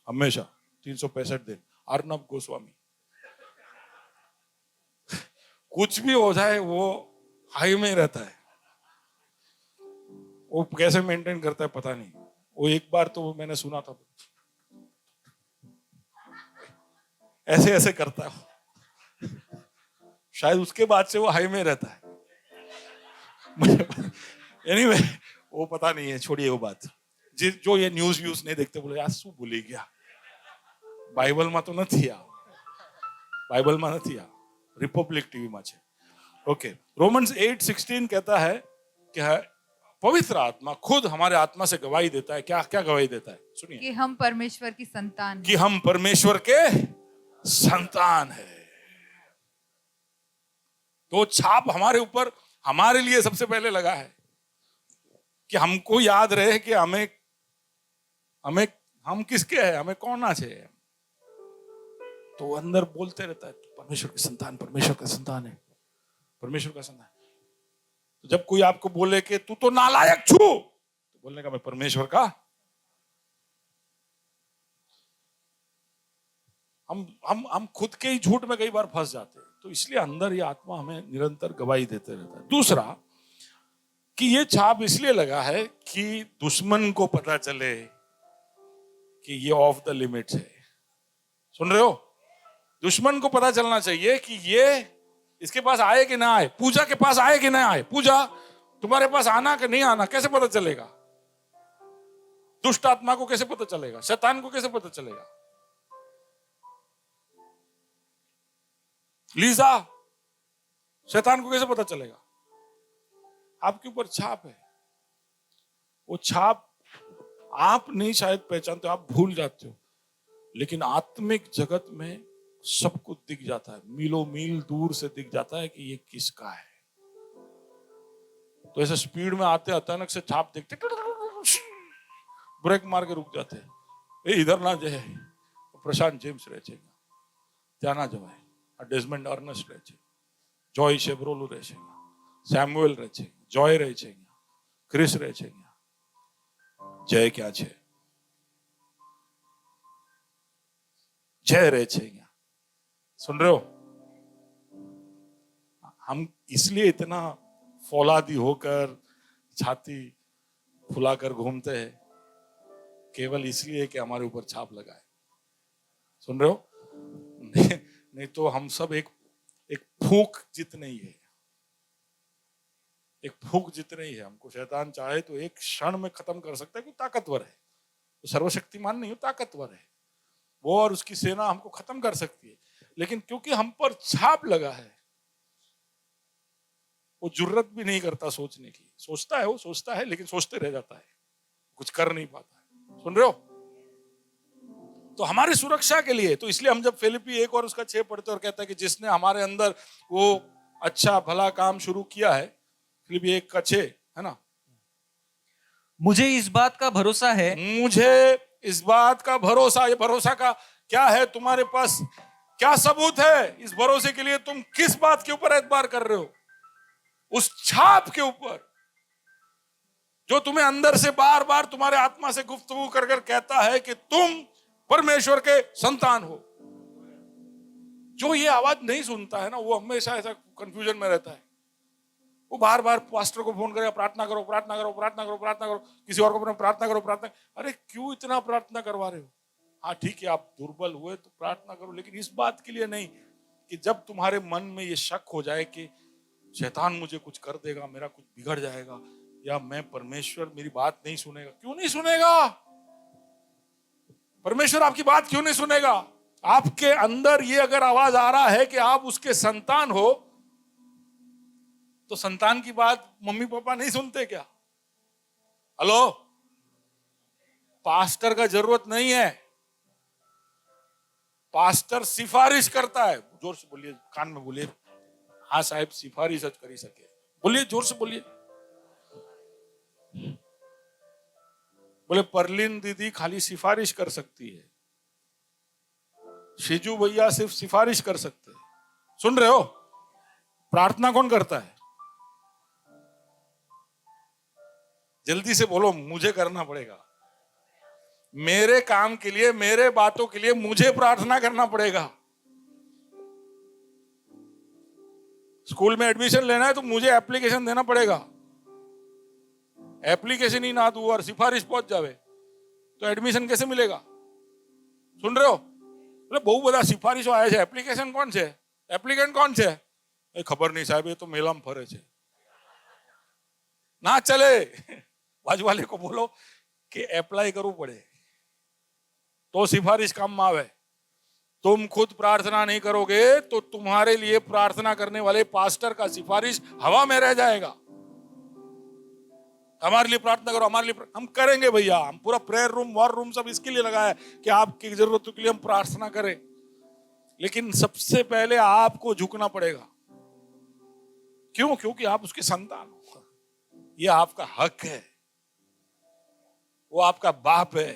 S1: हमेशा 365 दिन, अर्नब गोस्वामी। कुछ भी हो जाए वो हाई में रहता है। वो कैसे मेंटेन करता है पता नहीं। वो एक बार तो मैंने सुना था ऐसे ऐसे करता है, शायद उसके बाद से वो हाई में रहता है। एनीवे वो पता नहीं है, छोड़िए वो बात। जो ये न्यूज व्यूज नहीं देखते बोले यार शू बोली गया, बाइबल में तो નથી આ, बाइबल में નથી आ, रिपब्लिक टीवी में છે। ओके, रोमन्स 8:16 कहता है कि पवित्र आत्मा खुद हमारे आत्मा से गवाही देता है। क्या क्या गवाही देता है? सुनिए,
S3: कि हम परमेश्वर की संतान हैं।
S1: कि हम परमेश्वर के संतान है। तो छाप हमारे ऊपर हमारे लिए सबसे पहले लगा है कि हमको याद रहे कि हमें हमें हम किसके हैं, हमें कौन आछे। तो अंदर बोलते रहता है परमेश्वर के संतान, परमेश्वर का संतान है, परमेश्वर का संतान। तो जब कोई आपको बोले कि तू तो नालायक छू, तो बोलने का मैं परमेश्वर का। हम खुद के ही झूठ में कई बार फंस जाते हैं। तो इसलिए अंदर ये आत्मा हमें निरंतर गवाही देते रहता है। दूसरा कि ये छाप इसलिए लगा है कि दुश्मन को पता चले कि ये ऑफ द लिमिट्स है। सुन रहे हो? दुश्मन को पता चलना चाहिए कि ये इसके पास आए कि ना आए, पूजा के पास आए कि ना आए। पूजा तुम्हारे पास आना कि नहीं आना कैसे पता चलेगा? दुष्ट आत्मा को कैसे पता चलेगा? शैतान को कैसे पता चलेगा? लीजा, शैतान को कैसे पता चलेगा? आपके ऊपर छाप है। वो छाप आप नहीं शायद पहचानते हो, आप भूल जाते हो, लेकिन आत्मिक जगत में सब कुछ दिख जाता है। मीलों मील दूर से दिख जाता है कि ये किसका है। तो ऐसे स्पीड में आते अचानक से छाप देखते, ब्रेक मार के रुक जाते हैं। ए इधर ना जाए, प्रशांत जेम्स रहे छे, ત્યાં ના જવાય। डेजमंड अर्नेस्ट रहे छे, जॉय शेब्रोलू रहे छे, सैमुएल रहे छे, जॉय रहे छे, क्रिस रहे छे। जय क्या छे? जय रहे छे। सुन रहे हो? हम इसलिए इतना फौलादी होकर छाती फुलाकर घूमते हैं, केवल इसलिए कि हमारे ऊपर छाप लगा है। सुन रहे हो? नहीं तो हम सब एक फूंक जितने ही है, एक फूंक जितने ही है। हमको शैतान चाहे तो एक क्षण में खत्म कर सकता है, क्योंकि ताकतवर है। तो सर्वशक्तिमान नहीं हो, ताकतवर है वो, और उसकी सेना हमको खत्म कर सकती है। लेकिन क्योंकि हम पर छाप लगा है, वो जुर्रत भी नहीं करता सोचने की। सोचता है, वो सोचता है, लेकिन सोचते रह जाता है, कुछ कर नहीं पाता है। सुन रहे हो? तो हमारी सुरक्षा के लिए, तो इसलिए हम जब फिलिपी 1 और उसका 6 पढ़ते और कहता है कि जिसने हमारे अंदर वो अच्छा भला काम शुरू किया है, फिलिपी 1 का 6 है ना।
S4: मुझे इस बात का भरोसा है,
S1: मुझे इस बात का भरोसा। ये भरोसा का क्या है? तुम्हारे पास क्या सबूत है इस भरोसे के लिए? तुम किस बात के ऊपर एतबार कर रहे हो? उस छाप के ऊपर जो तुम्हें अंदर से बार बार तुम्हारे आत्मा से गुफ्तगू कर कर कहता है कि तुम परमेश्वर के संतान हो। जो ये आवाज नहीं सुनता है ना, वो हमेशा ऐसा कंफ्यूजन में रहता है। वो बार बार पास्टर को फोन करेगा, प्रार्थना करो, प्रार्थना करो, प्रार्थना करो, प्रार्थना करो। किसी और को प्रार्थना करो, प्रार्थना। अरे क्यों इतना प्रार्थना करवा रहे हो? हाँ ठीक है, आप दुर्बल हुए तो प्रार्थना करो, लेकिन इस बात के लिए नहीं कि जब तुम्हारे मन में ये शक हो जाए कि शैतान मुझे कुछ कर देगा, मेरा कुछ बिगड़ जाएगा, या मैं परमेश्वर मेरी बात नहीं सुनेगा। क्यों नहीं सुनेगा? परमेश्वर आपकी बात क्यों नहीं सुनेगा? आपके अंदर ये अगर आवाज आ रहा है कि आप उसके संतान हो, तो संतान की बात मम्मी पापा नहीं सुनते क्या? हेलो, पास्टर का जरूरत नहीं है। पास्टर सिफारिश करता है। जोर से बोलिए, कान में बोलिए। हाँ साहब, सिफारिश करी सके। बोलिए, जोर से बोलिए। बोले परलीन दीदी खाली सिफारिश कर सकती है, शिजू भैया सिर्फ सिफारिश कर सकते हैं। सुन रहे हो? प्रार्थना कौन करता है? जल्दी से बोलो, मुझे करना पड़ेगा। मेरे काम के लिए, मेरे बातों के लिए मुझे प्रार्थना करना पड़ेगा। स्कूल में एडमिशन लेना है तो मुझे एप्लीकेशन देना पड़ेगा। एप्लीकेशन ही ना दूं और सिफारिश पहुंच जावे तो एडमिशन कैसे मिलेगा? सुन रहे हो? बोले बहु बधा सिफारिशो आए छे, एप्लीकेशन कौन छे? एप्लीकेंट कौन छे? खबर नहीं साहब, ये तो मेलाम फरे छे। ना चले। बाजू वाले को बोलो कि एप्लाई करવું पड़े तो सिफारिश काम में आवे। तुम खुद प्रार्थना नहीं करोगे तो तुम्हारे लिए प्रार्थना करने वाले पास्टर का सिफारिश हवा में रह जाएगा। हमारे लिए प्रार्थना करो, हमारे लिए हम करेंगे भैया। हम पूरा प्रेयर रूम, वॉर रूम सब इसके लिए लगाया है कि आपकी जरूरतों के लिए हम प्रार्थना करें। लेकिन सबसे पहले आपको झुकना पड़ेगा। क्यों? क्योंकि आप उसके संतान हो। ये आपका हक है। वो आपका बाप है।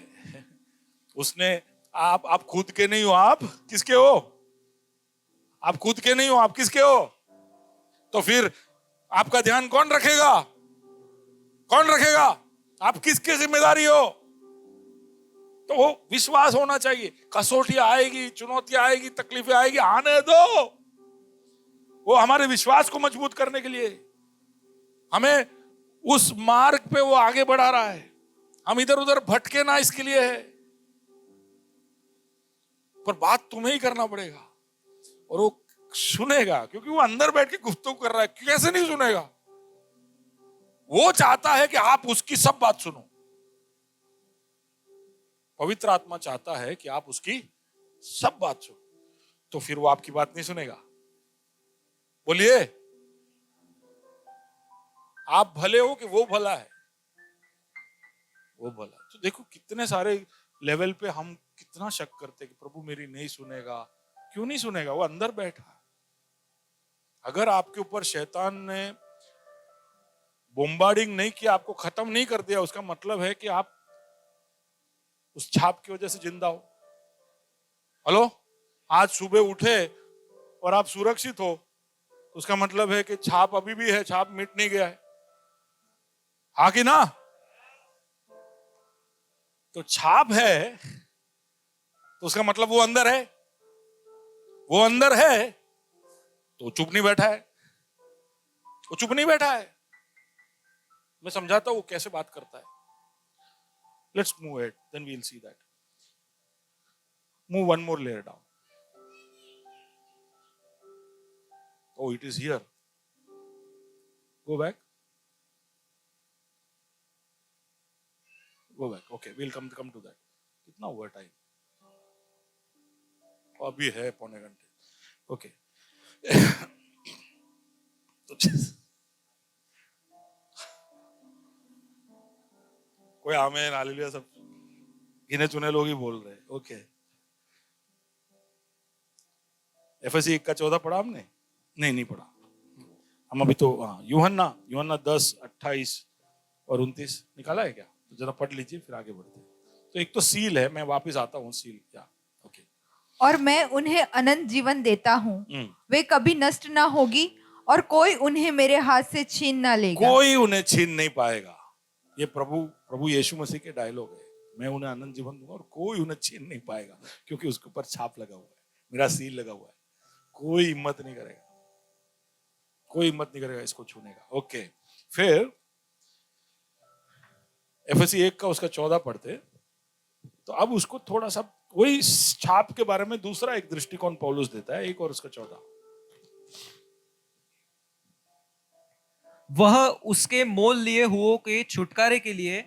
S1: उसने आप खुद के नहीं हो। आप किसके हो? आप खुद के नहीं हो, आप किसके हो? तो फिर आपका ध्यान कौन रखेगा? कौन रखेगा? आप किसकी जिम्मेदारी हो? तो वो विश्वास होना चाहिए। कसौटियां आएगी, चुनौतियां आएगी, तकलीफें आएगी, आने दो। वो हमारे विश्वास को मजबूत करने के लिए, हमें उस मार्ग पे वो आगे बढ़ा रहा है। हम इधर उधर भटके ना, इसके लिए है। पर बात तुम्हें ही करना पड़ेगा और वो सुनेगा, क्योंकि वो अंदर बैठ के गुफ्तगू कर रहा है। कैसे नहीं सुनेगा? वो चाहता है कि आप उसकी सब बात सुनो। पवित्र आत्मा चाहता है कि आप उसकी सब बात सुनो। तो फिर वो आपकी बात नहीं सुनेगा। बोलिए, आप भले हो कि वो भला है? वो भला। तो देखो कितने सारे लेवल पे हम कितना शक करते हैं कि प्रभु मेरी नहीं सुनेगा। क्यों नहीं सुनेगा? वो अंदर बैठा है। अगर आपके ऊपर शैतान ने बॉम्बार्डिंग नहीं किया, आपको खत्म नहीं कर दिया, उसका मतलब है कि आप उस छाप की वजह से जिंदा हो। हेलो, आज सुबह उठे और आप सुरक्षित हो, तो उसका मतलब है कि छाप अभी भी है, छाप मिट नहीं गया है। हाँ कि ना? तो छाप है तो उसका मतलब वो अंदर है। वो अंदर है तो चुप नहीं बैठा है। वो चुप नहीं बैठा है। मैं समझाता हूं वो कैसे बात करता है। Let's move it, then we will see that. Move one more layer down. Oh, it is here. Go back. Go back. Okay, we'll come to that. कितना हुआ टाइम? अभी है 1.25 घंटे। ओके। कोई आमेन हालेलुया सब गिने चुने लोग ही बोल रहे हैं। ओके। एफएससी 1 का 14 पढ़ा हमने? नहीं पढ़ा। हम अभी तो यूहन्ना 10:28 और 29 निकाला है क्या? तो जरा पढ़ लीजिए, फिर आगे बढ़ते हैं। तो एक तो सील है, मैं वापस आता हूँ। सील क्या? ओके।
S3: और मैं उन्हें अनंत जीवन देता हूँ, वे कभी नष्ट ना होगी और कोई उन्हें मेरे हाथ से छीन ना लेगा।
S1: कोई उन्हें छीन नहीं पाएगा। ये प्रभु यीशु मसीह के डायलॉग है। मैं उन्हें अनंत जीवन दूंगा और कोई उन्हें छीन नहीं पाएगा, क्योंकि उसके ऊपर छाप लगा हुआ है, मेरा सील लगा हुआ है। कोई हिम्मत नहीं करेगा, कोई हिम्मत नहीं करेगा इसको छूने का। ओके। फिर एफएससी 1 का उसका 14 पढ़ते, तो अब उसको थोड़ा सा वही छाप के बारे में दूसरा एक दृष्टिकोण पौलुस देता है। 1 और उसका 14।
S4: वह उसके मोल लिए हुओं के छुटकारे के लिए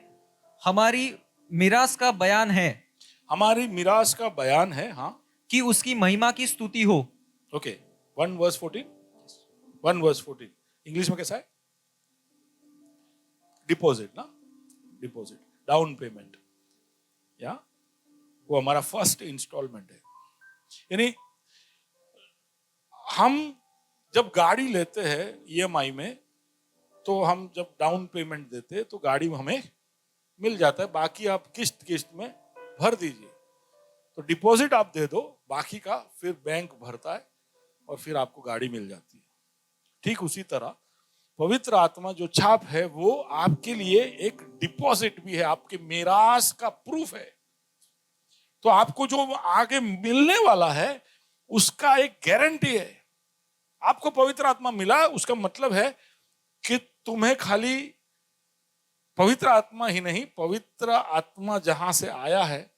S4: हमारी मिरास का बयान है।
S1: हमारी मिरास का बयान है। हाँ,
S4: कि उसकी महिमा की स्तुति हो।
S1: ओके। 1:14 इंग्लिश में कैसा है? डिपॉजिट ना, डिपॉजिट, डाउन पेमेंट, या वो हमारा फर्स्ट इंस्टॉलमेंट है। यानी हम जब गाड़ी लेते हैं ईएमआई में, तो हम जब डाउन पेमेंट देते हैं तो गाड़ी हमें मिल जाता है, बाकी आप किस्त में भर दीजिए। तो डिपॉजिट आप दे दो, बाकी का फिर बैंक भरता है और फिर आपको गाड़ी मिल जाती है। ठीक उसी तरह पवित्र आत्मा जो छाप है वो आपके लिए एक डिपॉजिट भी है, आपके मीरास का प्रूफ है। तो आपको जो आगे मिलने वाला है उसका एक गारंटी है। आपको पवित्र आत्मा मिला, उसका मतलब है कि तुम्हें खाली पवित्र आत्मा ही नहीं, पवित्र आत्मा जहां से आया है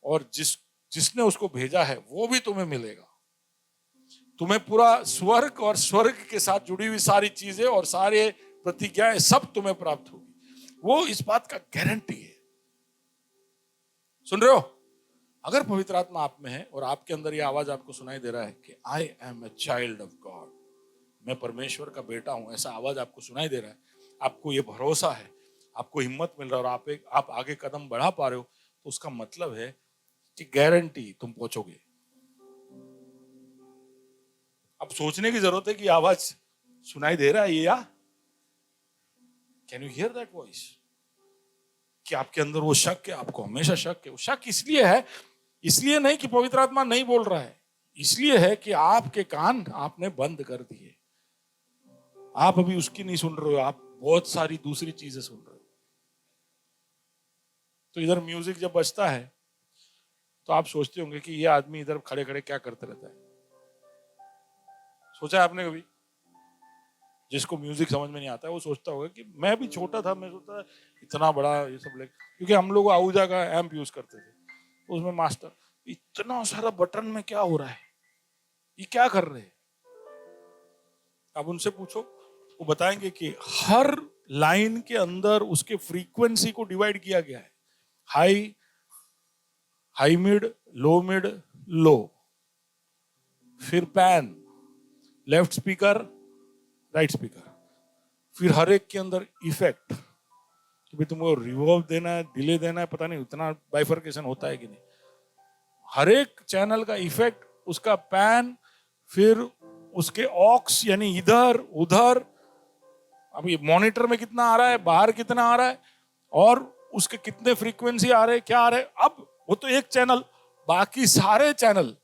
S1: और जिसने उसको भेजा है वो भी तुम्हें मिलेगा। तुम्हें पूरा स्वर्ग और स्वर्ग के साथ जुड़ी हुई सारी चीजें और सारे प्रतिज्ञाएं सब तुम्हें प्राप्त होगी। वो इस बात का गारंटी है। सुन रहे हो? अगर पवित्र आत्मा आप में है और आपके अंदर ये आवाज आपको सुनाई दे रहा है कि I am a child of God, मैं परमेश्वर का बेटा हूं, ऐसा आवाज आपको सुनाई दे रहा है, आपको ये भरोसा है, आपको हिम्मत मिल रहा है और आप आगे कदम बढ़ा पा रहे हो, तो उसका मतलब है कि गारंटी तुम पहुंचोगे। अब सोचने की जरूरत है कि आवाज सुनाई दे रहा है ये, या can you here that voice? कि आपके अंदर वो शक है, आपको हमेशा शक है। वो शक इसलिए है, इसलिए नहीं कि पवित्र आत्मा नहीं बोल रहा है, इसलिए है कि आपके कान आपने बंद कर दिए। आप अभी उसकी नहीं सुन रहे हो, आप बहुत सारी दूसरी चीजें सुन रहे हो। तो इधर म्यूजिक जब बजता है तो आप सोचते होंगे कि ये आदमी इधर खड़े खड़े क्या करते रहता है। सोचा है आपने कभी? जिसको म्यूजिक समझ में नहीं आता है वो सोचता होगा कि मैं भी छोटा था, मैं सोचता इतना बड़ा ये सब लेके, क्योंकि हम लोग आहूजा का एम्प यूज करते थे, तो उसमें मास्टर इतना सारा बटन में क्या हो रहा है, ये क्या कर रहे हैं। अब उनसे पूछो, वो बताएंगे कि हर लाइन के अंदर उसके फ्रीक्वेंसी को डिवाइड किया गया है। हाई, हाई मिड, लो, फिर pan, left speaker, right speaker, फिर हर एक के अंदर इफेक्ट कि भाई तुमको रिवर्ब देना है, डिले देना है, पता नहीं उतना बाइफर्केशन होता है कि नहीं। हर एक चैनल का इफेक्ट, उसका पैन, फिर उसके ऑक्स यानी इधर उधर, अभी मॉनिटर में कितना आ रहा है, बाहर कितना आ रहा है, और उसके कितने फ्रीक्वेंसी आ रहे हैं, क्या आ रहे हैं। अब वो तो एक चैनल, बाकी सारे चैनल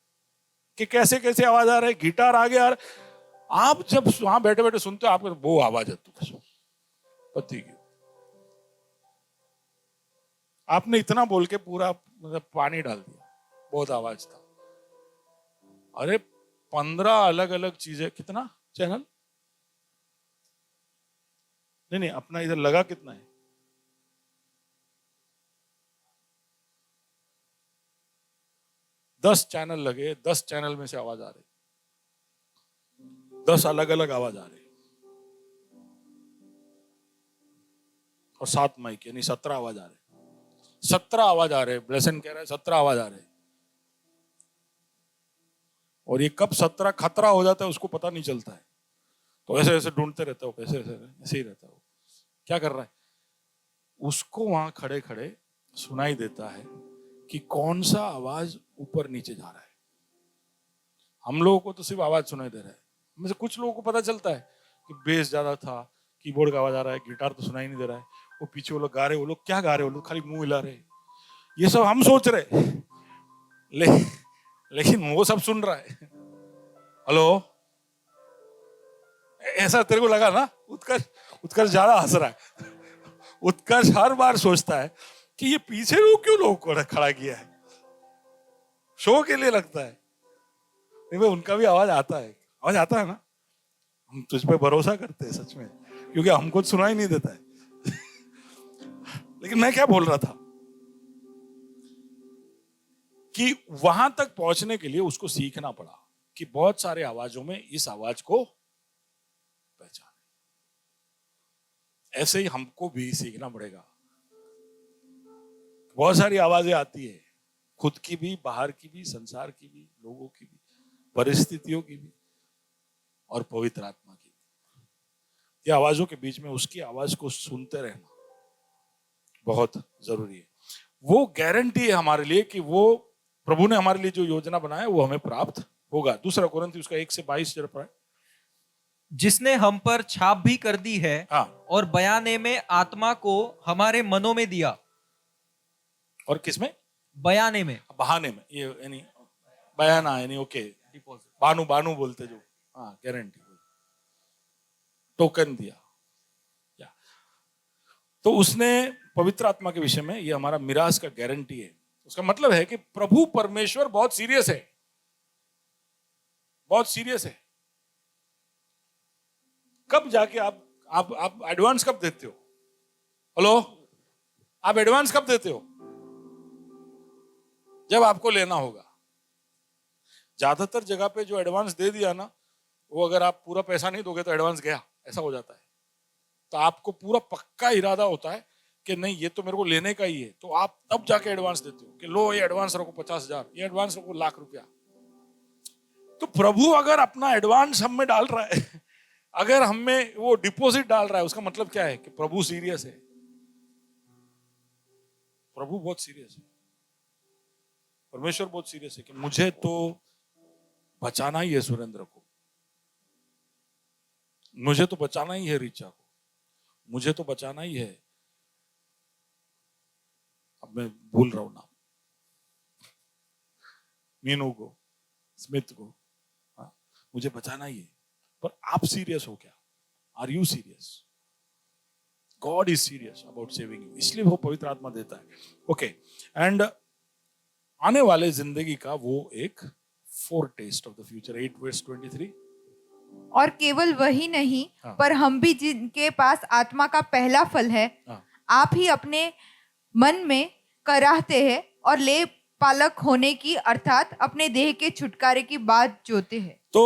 S1: कि कैसे कैसे आवाज आ रहा है, गिटार आगे आ रहा है। आप जब वहां बैठे बैठे सुनते हो, आपको वो आवाज है तो पति की। आपने इतना बोल के पूरा मतलब पानी डाल दिया, बहुत आवाज था। अरे 15 अलग अलग चीजें, कितना चैनल, नहीं अपना इधर लगा कितना है, 10 चैनल लगे, 10 चैनल में से आवाज आ रही, 10 अलग अलग आवाज आ रही, और 7 माइक यानी 17 आवाज आ रहे, 17 आवाज आ रहे। ब्लेसन कह रहा है 17 आवाज आ रहे। और ये कब 17 खतरा हो जाता है उसको पता नहीं चलता है, तो ऐसे ऐसे ढूंढते रहता हो, ऐसे ऐसे ही रहता हो, क्या कर रहा है। उसको वहां खड़े खड़े सुनाई देता है कि कौन सा आवाज ऊपर नीचे जा रहा है। हम लोगों को तो सिर्फ आवाज सुनाई दे रहा है, में से कुछ लोगों को पता चलता है कि बेस ज्यादा था, कीबोर्ड का आवाज आ रहा है, गिटार तो सुनाई नहीं दे रहा है, वो पीछे वो लोग गा रहे, वो लोग क्या गा रहे, वो लोग खाली मुंह हिला रहे, ये सब हम सोच रहे, लेकिन वो सब सुन रहा है। हेलो, ऐसा तेरे को लगा ना? उत्कर्ष ज्यादा हंस रहा है। उत्कर्ष हर बार सोचता है कि ये पीछे लोग क्यों लोग को खड़ा किया है, शो के लिए लगता है। नहीं भाई, उनका भी आवाज आता है, आवाज आता है ना, हम तुझ पे भरोसा करते हैं सच में, क्योंकि हमको सुनाई नहीं देता है। लेकिन मैं क्या बोल रहा था कि वहां तक पहुंचने के लिए उसको सीखना पड़ा कि बहुत सारे आवाजों में इस आवाज को पहचाने। ऐसे ही हमको भी सीखना पड़ेगा। बहुत सारी आवाजें आती है, खुद की भी, बाहर की भी, संसार की भी, लोगों की भी, परिस्थितियों की भी, और पवित्र आत्मा की भी। ये आवाजों के बीच में उसकी आवाज को सुनते रहना बहुत जरूरी है। वो गारंटी है हमारे लिए कि वो प्रभु ने हमारे लिए जो योजना बनाया वो हमें प्राप्त होगा। 2 कोरिन्थियों उसका 1 से 22 जरा पढ़ें।
S4: जिसने हम पर छाप भी कर दी है,
S1: हाँ,
S4: और बयाने में आत्मा को हमारे मनों में दिया।
S1: और किसमें?
S4: बयाने में,
S1: बहाने में, ये यानी बयाना यानी ओके, बानू बोलते जो, हाँ गारंटी। टोकन दिया। या तो उसने पवित्र आत्मा के विषय में, ये हमारा मिराज का गारंटी है। उसका मतलब है कि प्रभु परमेश्वर बहुत सीरियस है, बहुत सीरियस है। कब जाके आप एडवांस कब देते हो? हेलो, आप एडवांस कब देते हो? जब आपको लेना होगा। ज्यादातर जगह पे जो एडवांस दे दिया ना, वो अगर आप पूरा पैसा नहीं दोगे तो एडवांस गया, ऐसा हो जाता है। तो आपको पूरा पक्का इरादा होता है कि नहीं, ये तो मेरे को लेने का ही है, तो आप तब जाके एडवांस देते हो कि लो ये एडवांस रखो 50,000, ये एडवांस रखो ₹1,00,000। तो प्रभु अगर अपना एडवांस हम में डाल रहा है, अगर हम में वो डिपॉजिट डाल रहा है, उसका मतलब क्या है कि प्रभु सीरियस है। प्रभु बहुत सीरियस है, परमेश्वर बहुत सीरियस है कि मुझे तो बचाना ही है सुरेंद्र को, मुझे तो बचाना ही है रीचा को, मुझे तो बचाना ही है, अब मैं भूल रहा हूं नाम, मीनू को, स्मिथ को, हाँ, मुझे बचाना ही है। पर आप सीरियस हो क्या? Are you serious? God is serious about saving you, इसलिए वो पवित्र आत्मा देता है। ओके, एंड आने वाले जिंदगी का वो एक फोरटेस्ट ऑफ द फ्यूचर, 8:23।
S3: और केवल वही नहीं,
S1: हाँ।
S3: पर हम भी जिनके पास आत्मा का पहला फल है,
S1: हाँ। आप
S3: ही अपने मन में कराहते हैं और ले पालक होने की, अर्थात अपने देह के छुटकारे की बात जोते हैं।
S1: तो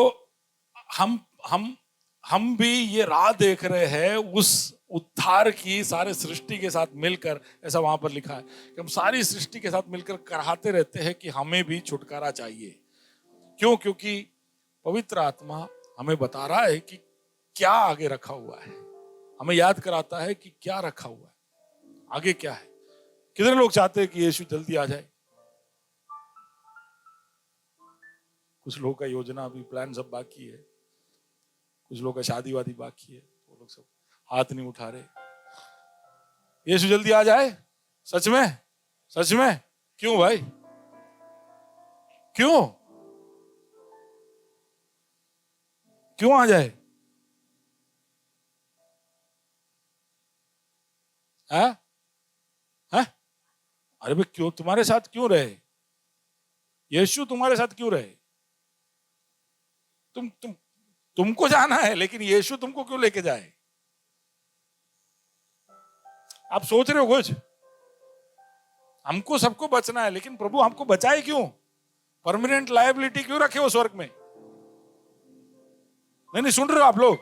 S1: हम भी ये राह देख रहे हैं उस उद्धार की, सारे सृष्टि के साथ मिलकर, ऐसा वहां पर लिखा है कि हम सारी सृष्टि के साथ मिलकर कराहते रहते हैं कि हमें भी छुटकारा चाहिए। क्यों? क्योंकि पवित्र आत्मा हमें बता रहा है कि क्या आगे रखा हुआ है, हमें याद कराता है कि क्या रखा हुआ है, आगे क्या है। कितने लोग चाहते हैं कि यीशु जल्दी आ जाए? कुछ लोगों का योजना अभी प्लान सब बाकी है, कुछ लोगों का शादी वादी बाकी है, वो लोग सब हाथ नहीं उठा रहे। यीशु जल्दी आ जाए, सच में, सच में? क्यों भाई, क्यों क्यों आ जाए? है? अरे भाई, क्यों तुम्हारे साथ क्यों रहे? यीशु तुम्हारे साथ क्यों रहे? तुमको जाना है, लेकिन यीशु तुमको क्यों लेके जाए? आप सोच रहे हो कुछ? हमको सबको बचना है, लेकिन प्रभु हमको बचाए क्यों? परमानेंट लायबिलिटी क्यों रखे हो स्वर्ग में? नहीं, सुन रहे हो आप लोग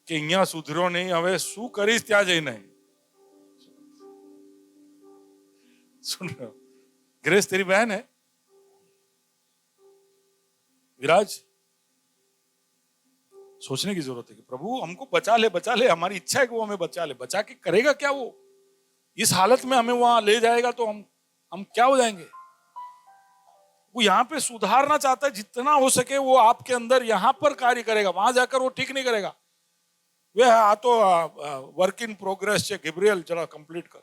S1: कि અહીંયા સુધરો નહીં, હવે શું કરીશ ત્યાં જઈને? सुन रहे हो? ग्रेस तेरी बहन है विराज, सोचने की जरूरत है कि प्रभु हमको बचा ले, बचा ले। हमारी इच्छा है कि वो हमें बचा ले, बचा के करेगा क्या? वो इस हालत में हमें वहां ले जाएगा तो हम क्या हो जाएंगे? वो यहाँ पे सुधारना चाहता है, जितना हो सके वो आपके अंदर यहाँ पर कार्य करेगा, वहां जाकर वो ठीक नहीं करेगा। वे आ तो वर्क इन प्रोग्रेस है। गैब्रियल जरा कंप्लीट कर,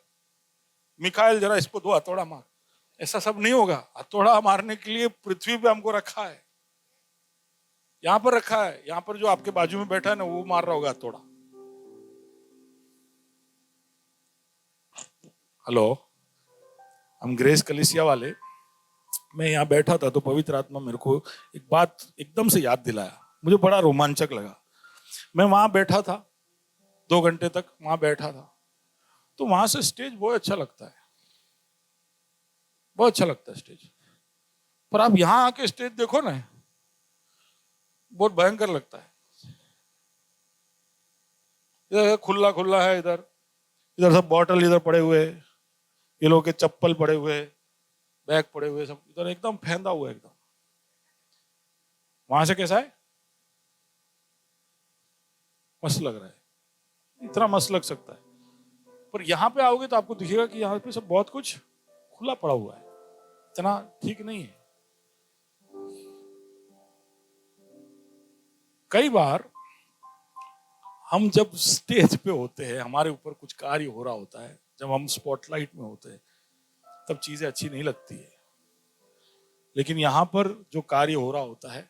S1: मिखाइल जरा इसको 2 हथौड़ा मार, ऐसा सब नहीं होगा। हथौड़ा मारने के लिए पृथ्वी पे हमको रखा है, यहां पर रखा है। यहां पर जो आपके बाजू में बैठा है ना, वो मार रहा होगा हथौड़ा। हेलो, हम ग्रेस कलिसिया वाले, मैं यहाँ बैठा था तो पवित्र आत्मा मेरे को एक बात एकदम से याद दिलाया, मुझे बड़ा रोमांचक लगा। मैं वहां बैठा था 2 घंटे तक, वहां बैठा था, तो वहां से स्टेज बहुत अच्छा लगता है, बहुत अच्छा लगता है स्टेज। पर आप यहां आके स्टेज देखो ना, बहुत भयंकर लगता है। इधर खुला खुला है, इधर इधर सब बॉटल इधर पड़े हुए, ये लोग के चप्पल पड़े हुए, बैग पड़े हुए, सब इधर एकदम फैंदा हुआ है एकदम। वहां से कैसा है? मस्त लग रहा है, इतना मस्त लग सकता है। पर यहाँ पे आओगे तो आपको दिखेगा कि यहाँ पे सब बहुत कुछ खुला पड़ा हुआ है, इतना ठीक नहीं है। कई बार हम जब स्टेज पे होते हैं, हमारे ऊपर कुछ कार्य हो रहा होता है, जब हम स्पॉटलाइट में होते हैं, तब चीजें अच्छी नहीं लगती है। लेकिन यहाँ पर जो कार्य हो रहा होता है,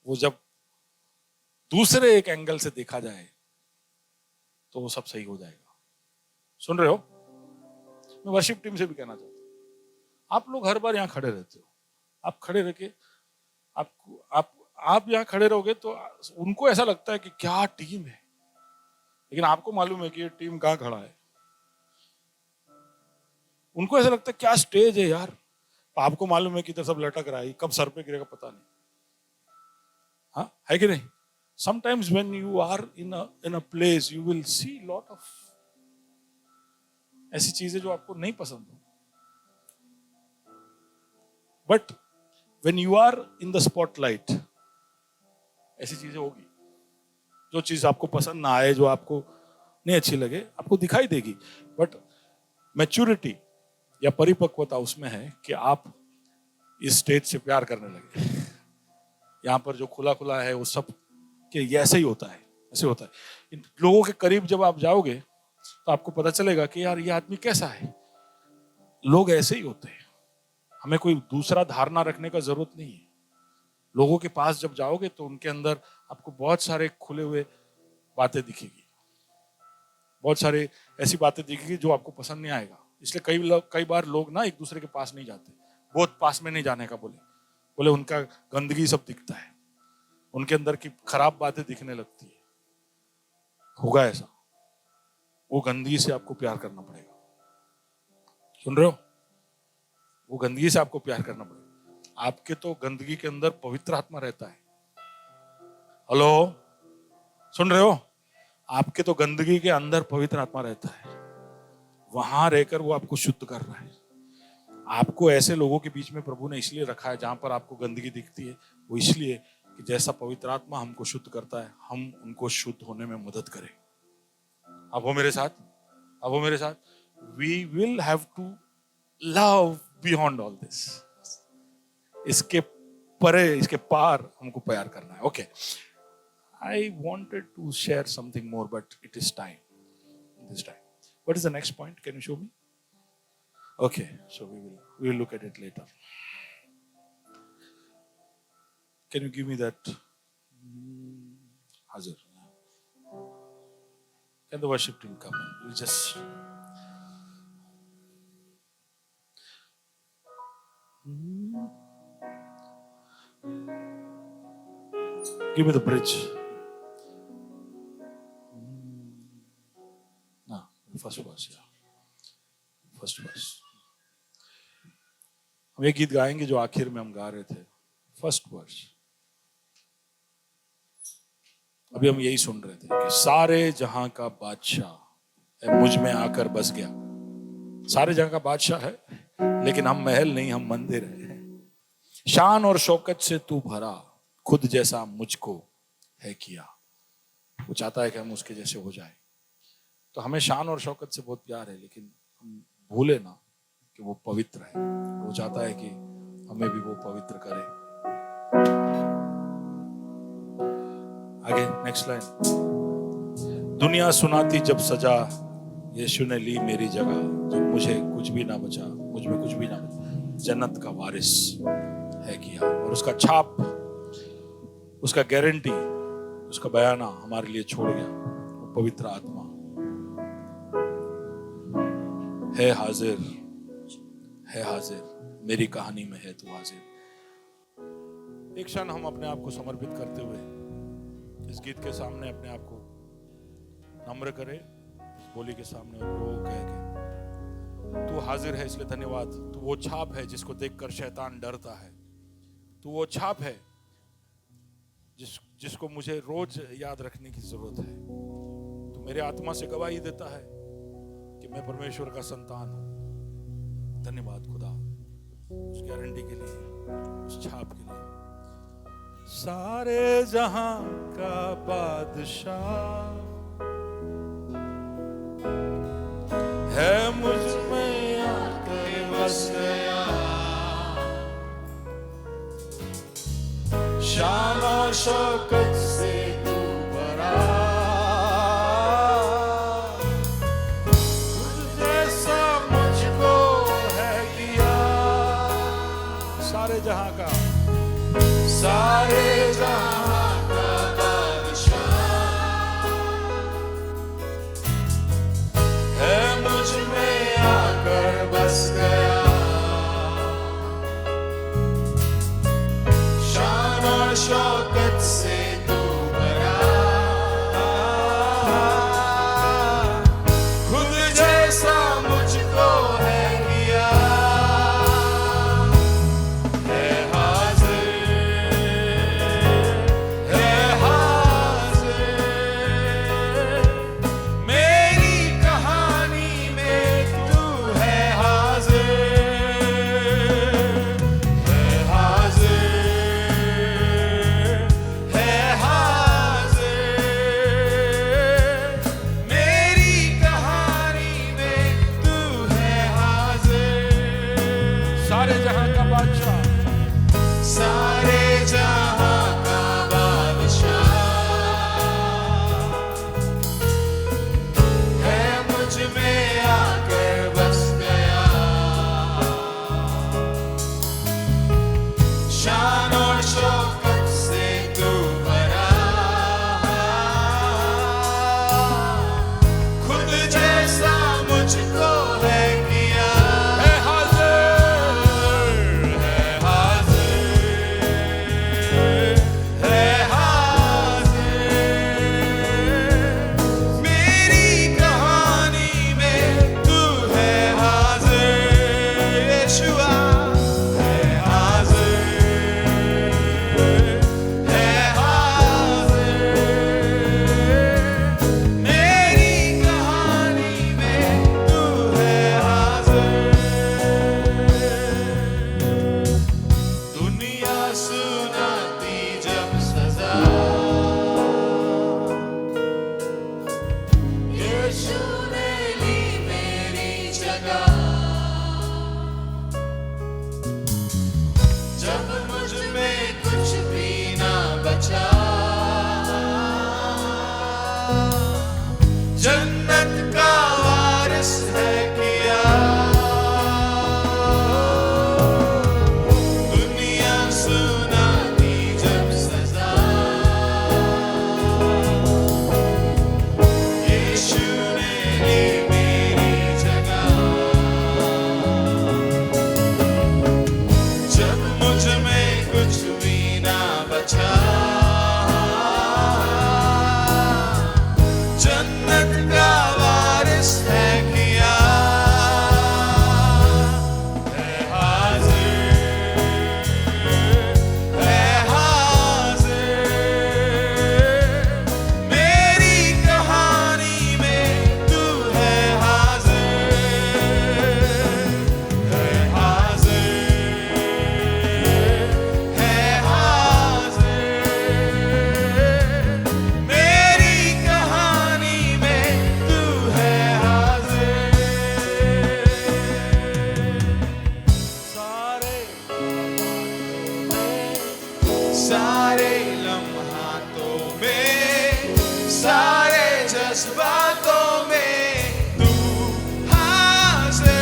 S1: वो जब दूसरे एक एंगल से देखा जाए तो वो सब सही हो जाएगा। सुन रहे हो? मैं वर्शिप टीम से भी कहना चाहता हूँ, आप लोग हर बार यहाँ खड़े रहते हो, आप खड़े रह के आप यहाँ खड़े रहोगे तो उनको ऐसा लगता है कि क्या टीम है, लेकिन आपको मालूम है कि ये टीम कहाँ खड़ा है। उनको ऐसा लगता है क्या स्टेज है यार, आपको मालूम है कि इधर सब लटक रहा है, कब सर पे गिरेगा पता नहीं। हाँ, है कि नहीं? Sometimes when you are in a place, you will see lot of ऐसी चीजें जो आपको नहीं पसंद हो। But when you are in the spotlight, ऐसी चीजें होगी। जो चीज आपको पसंद ना आए, जो आपको नहीं अच्छी लगे, आपको दिखाई देगी। बट मैच्योरिटी या परिपक्वता उसमें है कि आप इस स्टेज से प्यार करने लगे। यहाँ पर जो खुला खुला है वो सब कि ऐसे ही होता है, ऐसे होता है। इन लोगों के करीब जब आप जाओगे तो आपको पता चलेगा कि यार ये आदमी कैसा है। लोग ऐसे ही होते हैं, हमें कोई दूसरा धारणा रखने का जरूरत नहीं है। लोगों के पास जब जाओगे तो उनके अंदर आपको बहुत सारे खुले हुए बातें दिखेगी, बहुत सारे ऐसी बातें दिखेगी जो आपको पसंद नहीं आएगा। इसलिए कई बार लोग ना एक दूसरे के पास नहीं जाते, बहुत पास में नहीं जाने का बोले उनका गंदगी सब दिखता है, उनके अंदर की खराब बातें दिखने लगती है। होगा ऐसा, वो गंदगी से आपको प्यार करना पड़ेगा। सुन रहे हो? वो गंदगी से आपको प्यार करना पड़ेगा। आपके तो गंदगी के अंदर पवित्र आत्मा रहता है। हेलो, सुन रहे हो? आपके तो गंदगी के अंदर पवित्र आत्मा रहता है, वहां रहकर वो आपको शुद्ध कर रहा है। आपको ऐसे लोगों के बीच में प्रभु ने इसलिए रखा है जहां पर आपको गंदगी दिखती है, वो इसलिए कि जैसा पवित्र आत्मा हमको शुद्ध करता है, हम उनको शुद्ध होने में मदद करें। अब हो मेरे साथ, अब हो मेरे साथ। We will have to love beyond all this. इसके परे, इसके पार हमको प्यार करना है। Okay, I wanted to share something more but it is time, this time. What is the next point? Can you show me? Okay, so we will look at it later. Can you give me that Hazir? Can the worship team come in? We'll just give me the bridge. No, the first verse, yeah. First verse. हम एक गीत गाएंगे जो आखिर में हम गा रहे थे, फर्स्ट वर्स। अभी हम यही सुन रहे थे कि सारे जहां का बादशाह है मुझ में आकर बस गया। सारे जहां का बादशाह है, लेकिन हम महल नहीं, हम मंदिर है। शान और शौकत से तू भरा, खुद जैसा मुझको है किया। वो चाहता है कि हम उसके जैसे हो जाए। तो हमें शान और शौकत से बहुत प्यार है, लेकिन हम भूले ना कि वो पवित्र है। वो चाहता है कि हमें भी वो पवित्र करे। आगे नेक्स्ट लाइन। दुनिया सुनाती जब सजा, यीशु ने ली मेरी जगह। जब मुझे कुछ भी ना बचा, मुझ में कुछ भी ना बचा, जन्नत का वारिस है किया। और उसका छाप, उसका गारंटी, उसका बयाना हमारे लिए छोड़ गया। वो पवित्र आत्मा है हाजिर, है हाजिर, मेरी कहानी में है तू हाजिर। एक क्षण हम अपने आप को समर्पित करते हुए इस गीत के सामने अपने आप को नम्र करें, इस बोली के सामने रो कह के तू हाजिर है, इसलिए धन्यवाद। तू वो छाप है जिसको देखकर शैतान डरता है। तू वो छाप है जिसको मुझे रोज याद रखने की जरूरत है। तू मेरे आत्मा से गवाही देता है कि मैं परमेश्वर का संतान हूं। धन्यवाद खुदा उस गारंटी के लिए, उस छाप के लिए। सारे जहां का बादशाह है मुझ में आकर बस गया। शान और शौकत से तू भरा, जैसा मुझको है किया। सारे जहां का, सारे जहां का बादशाह शौकत से तू भरा, खुद जैसा मुझको है किया, है हाजिर, है हाजिर, मेरी कहानी में तू है हाजिर, है हाजिर, है हाजिर, मेरी कहानी में तू है हाजिर। सारे जहां का बादशाह, सारे जहां का बादशाह है मुझ में आकर बस गया, शान और शौकत से तू भरा, खुद जैसा मुझको है किया, है हाजिर, है हाजिर, है हाजिर, मेरी कहानी में तू है हाजिर, यीशुआ है हाजिर, है हाजिर, मेरी कहानी में तू है हाजिर। दुनिया सुनाती जब सजा, यीशु ने ली मेरी जगह, जब मुझ में कुछ भी ना बचा, जन्नत का वारिस है किया, दुनिया सुनाती जब सजा, यीशु ने ली मेरी जगह, जब मुझ में कुछ भी ना बचा, जन्नत का वारिस है किया, है हाजिर, है हाजिर, मेरी कहानी में तू है हाजिर, है हाजिर, है हाजिर, मेरी कहानी में तू है हाजिर। सारे लम्हातों में, सारे जज्बातों में तू हाजिर,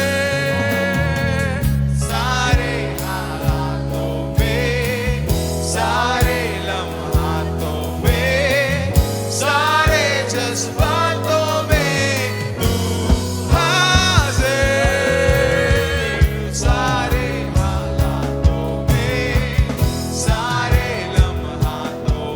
S1: सारे हालातों में, सारे लम्हातों में, सारे जज्बातों में तू हाजिर, सारे हालातों में, सारे लम्हातों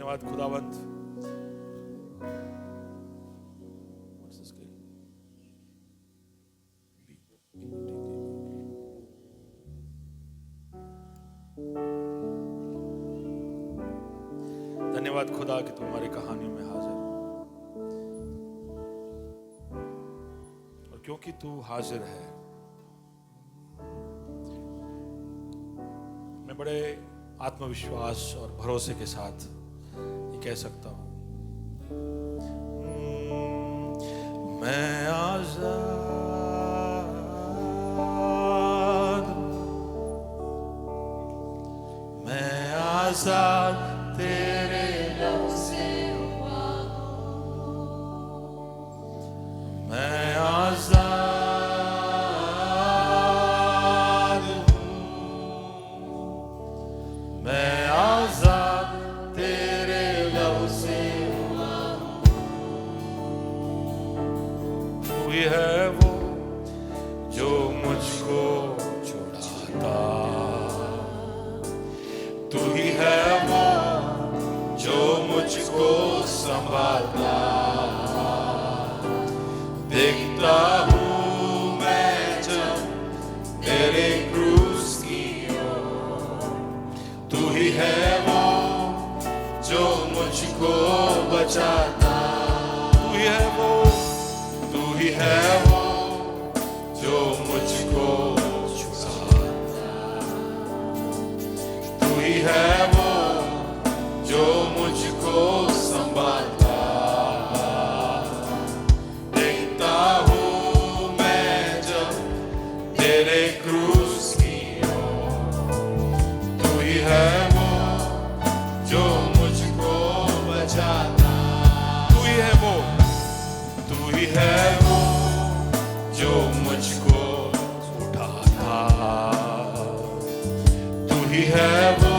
S1: धन्यवाद खुदावंत। धन्यवाद खुदा कि तुम हमारी कहानियों में हाजिर हो, और क्योंकि तू हाजिर है, मैं बड़े आत्मविश्वास और भरोसे के साथ ये कह सकता हूं, मैं आजाद, मैं आजाद तेरे लव से हुआ हूं, मैं आजाद हूं, मैं आजाद तेरे लव से हुआ हूं। तू ही है वो जो मुझको छुड़ाता, तू ही है वो जो मुझको संभालता, देखता हूँ मैं जब तेरे क्रूस की ओर, तू ही है वो जो मुझको बचाता, तू ही है वो, तू ही है वो जो मुझको छुड़ाता, तू ही है वो जो मुझको संभालता, देखता हूँ मैं जब तेरे क्रूस की ओर, तू ही है वो जो मुझको बचाता, तू ही है वो, तू ही है वो जो मुझको उठाता, तू ही है वो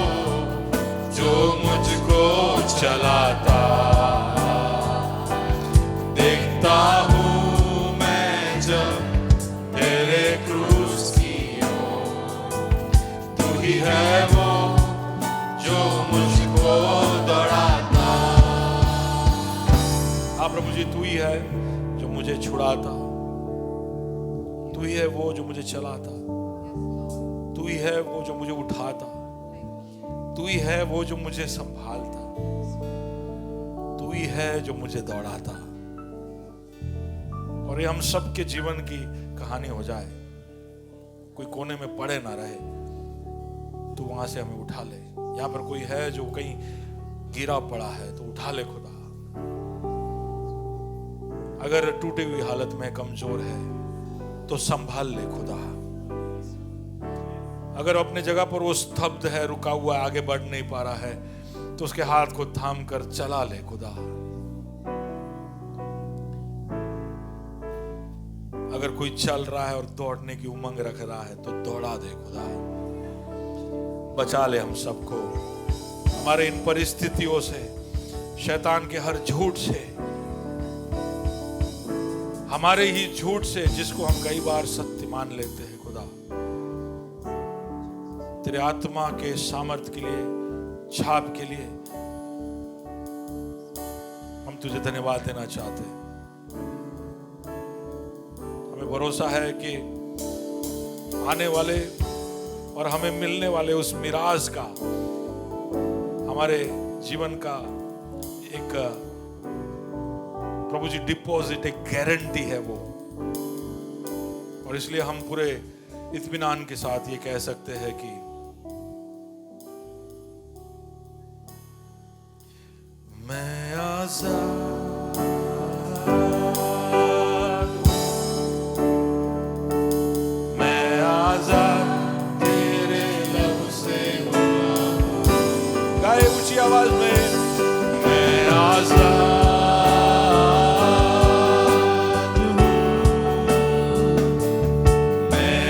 S1: जो मुझको चलाता, देखता हूँ मैं जब तेरे क्रूस की ओर, तू ही है वो जो मुझको दौड़ाता। हाँ प्रभु जी, तू ही है जो मुझे छुड़ाता, तू ही है वो जो मुझे चलाता, तू ही है वो जो मुझे उठाता, तू ही है वो जो मुझे संभालता, तू ही है जो मुझे दौड़ाता। और ये हम सबके जीवन की कहानी हो जाए, कोई कोने में पड़े ना रहे, तू वहां से हमें उठा ले। यहाँ पर कोई है जो कहीं गिरा पड़ा है तो उठा ले खुदा, अगर टूटी हुई हालत में कमजोर है तो संभाल ले खुदा, अगर अपने जगह पर वो स्तब्ध है, रुका हुआ है, आगे बढ़ नहीं पा रहा है, तो उसके हाथ को थाम कर चला ले खुदा। अगर कोई चल रहा है और दौड़ने की उमंग रख रहा है तो दौड़ा दे खुदा। बचा ले हम सबको हमारे इन परिस्थितियों से, शैतान के हर झूठ से, हमारे ही झूठ से जिसको हम कई बार सत्य मान लेते हैं खुदा। तेरे आत्मा के सामर्थ्य के लिए, छाप के लिए हम तुझे धन्यवाद देना चाहते हैं। हमें भरोसा है कि आने वाले और हमें मिलने वाले उस मिराज का हमारे जीवन का एक प्रभु जी डिपॉजिट, एक गारंटी है वो, और इसलिए हम पूरे इत्मीनान के साथ ये कह सकते हैं कि मैं आजाद, मैं आजाद तेरे लव से हुआ हूं। गाए ऊंची आवाज में, मैं आजाद, मैं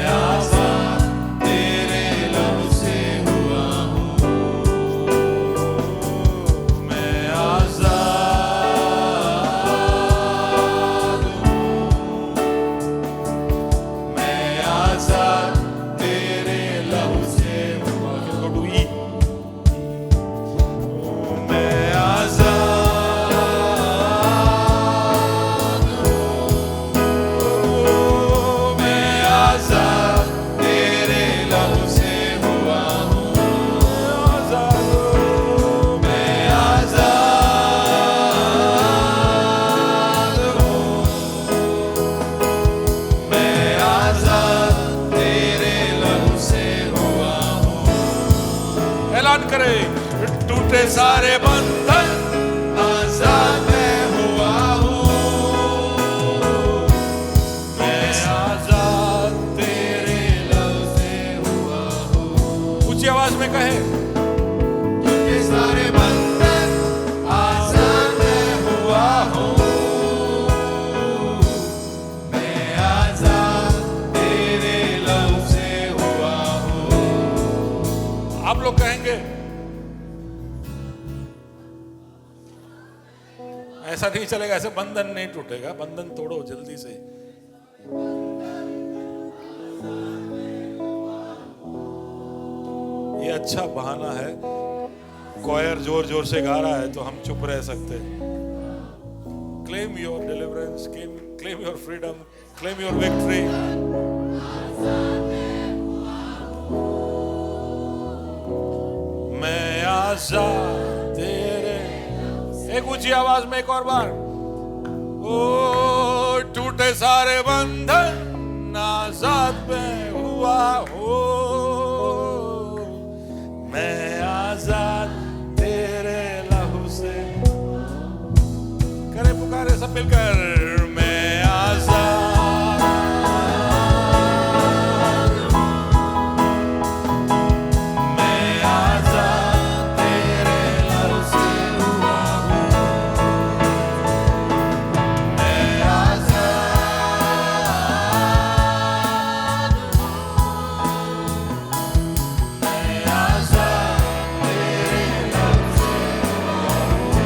S1: टूटे सारे बंधन आजाद मैं हुआ हूँ, मैं आजाद तेरे लव से हुआ हूँ। ऊंची आवाज में कहे, टूटे सारे बंधन आजाद मैं हुआ हूँ, मैं आजाद तेरे लव से हुआ हूँ। आप लोग कहेंगे ऐसा नहीं चलेगा, ऐसे बंधन नहीं टूटेगा। बंधन तोड़ो जल्दी से। ये अच्छा बहाना है, कॉयर जोर जोर से गा रहा है तो हम चुप रह सकते। Claim your deliverance, claim your freedom, claim your victory. मैं आजाद तेरे, एक ऊंची आवाज में एक और बार, ओ टूटे सारे बंधन आजाद मैं हुआ हूँ, मैं आजाद तेरे लहू से। करे पुकारे सब मिलकर, मैं आजाद, मैं आजाद तेरे लहू से हुआ हूँ, मैं आजाद हूँ, मैं आजाद तेरे लहू से हुआ हूँ।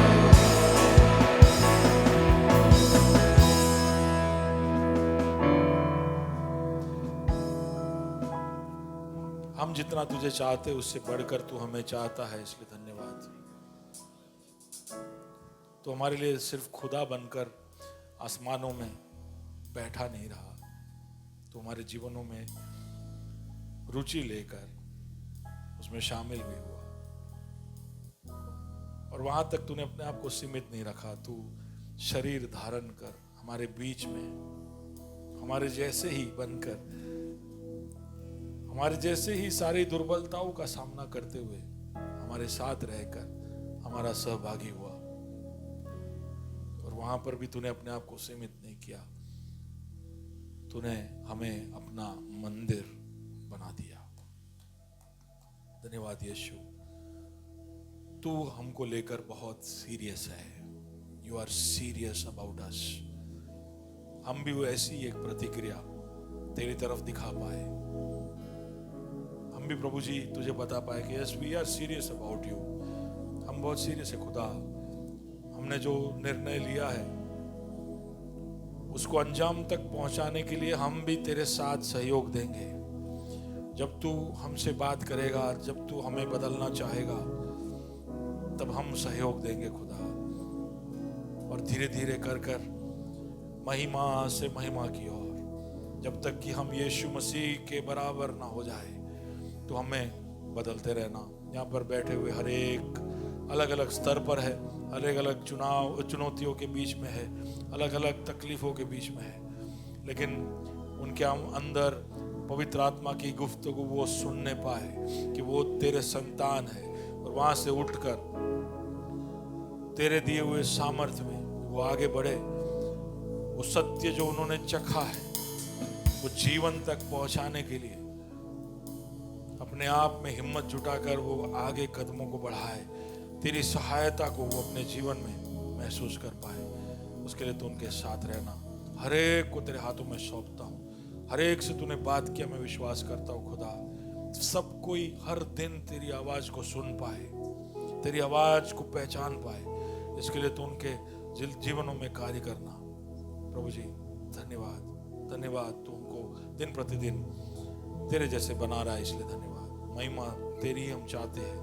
S1: हम जितना तुझे चाहते उससे बढ़कर तू हमें चाहता है, इसलिए धन्यवाद। तो हमारे लिए सिर्फ खुदा बनकर आसमानों में बैठा नहीं रहा, तो हमारे जीवनों में रुचि लेकर उसमें शामिल भी हुआ। और वहां तक तूने अपने आप को सीमित नहीं रखा, तू शरीर धारण कर हमारे बीच में हमारे जैसे ही बनकर, हमारे जैसे ही सारी दुर्बलताओं का सामना करते हुए हमारे साथ रहकर हमारा सहभागी हुआ। और वहां पर भी तूने अपने आप को सीमित नहीं किया, तूने हमें अपना मंदिर बना दिया। धन्यवाद यीशु, तू हमको लेकर बहुत सीरियस है। You are serious about us. हम भी वो ऐसी एक प्रतिक्रिया तेरी तरफ दिखा पाए, हम भी प्रभु जी तुझे बता पाए कि yes we are serious about you. हम बहुत सीरियस है खुदा। हमने जो निर्णय लिया है उसको अंजाम तक पहुंचाने के लिए हम भी तेरे साथ सहयोग देंगे। जब तू हमसे बात करेगा, जब तू हमें बदलना चाहेगा, तब हम सहयोग देंगे खुदा। और धीरे धीरे कर कर महिमा से महिमा की ओर, जब तक कि हम यीशु मसीह के बराबर ना हो जाए, तो हमें बदलते रहना। यहाँ पर बैठे हुए हर एक अलग अलग स्तर पर है, अलग अलग चुनौतियों के बीच में है, अलग अलग तकलीफों के बीच में है, लेकिन उनके अंदर पवित्र आत्मा की गुफ्तगू वो सुनने पाए कि वो तेरे संतान है, और वहां से उठकर तेरे दिए हुए सामर्थ्य में वो आगे बढ़े। वो सत्य जो उन्होंने चखा है वो जीवन तक पहुंचाने के लिए अपने आप में हिम्मत जुटाकर वो आगे कदमों को बढ़ाए। तेरी सहायता को वो अपने जीवन में महसूस कर पाए। उसके लिए तू उनके साथ रहना। हर एक को तेरे हाथों में सौंपता हूँ। हर एक से तूने बात किया, मैं विश्वास करता हूँ खुदा, सब कोई हर दिन तेरी आवाज को सुन पाए, तेरी आवाज को पहचान पाए। इसके लिए तू उनके जीवनों में कार्य करना। प्रभु जी धन्यवाद, धन्यवाद। तू उनको दिन प्रतिदिन तेरे जैसे बना रहा है, इसलिए धन्यवाद। महिमा तेरी हम चाहते हैं।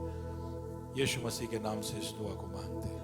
S1: यीशु मसीह के नाम से इस दुआ को मांगते हैं।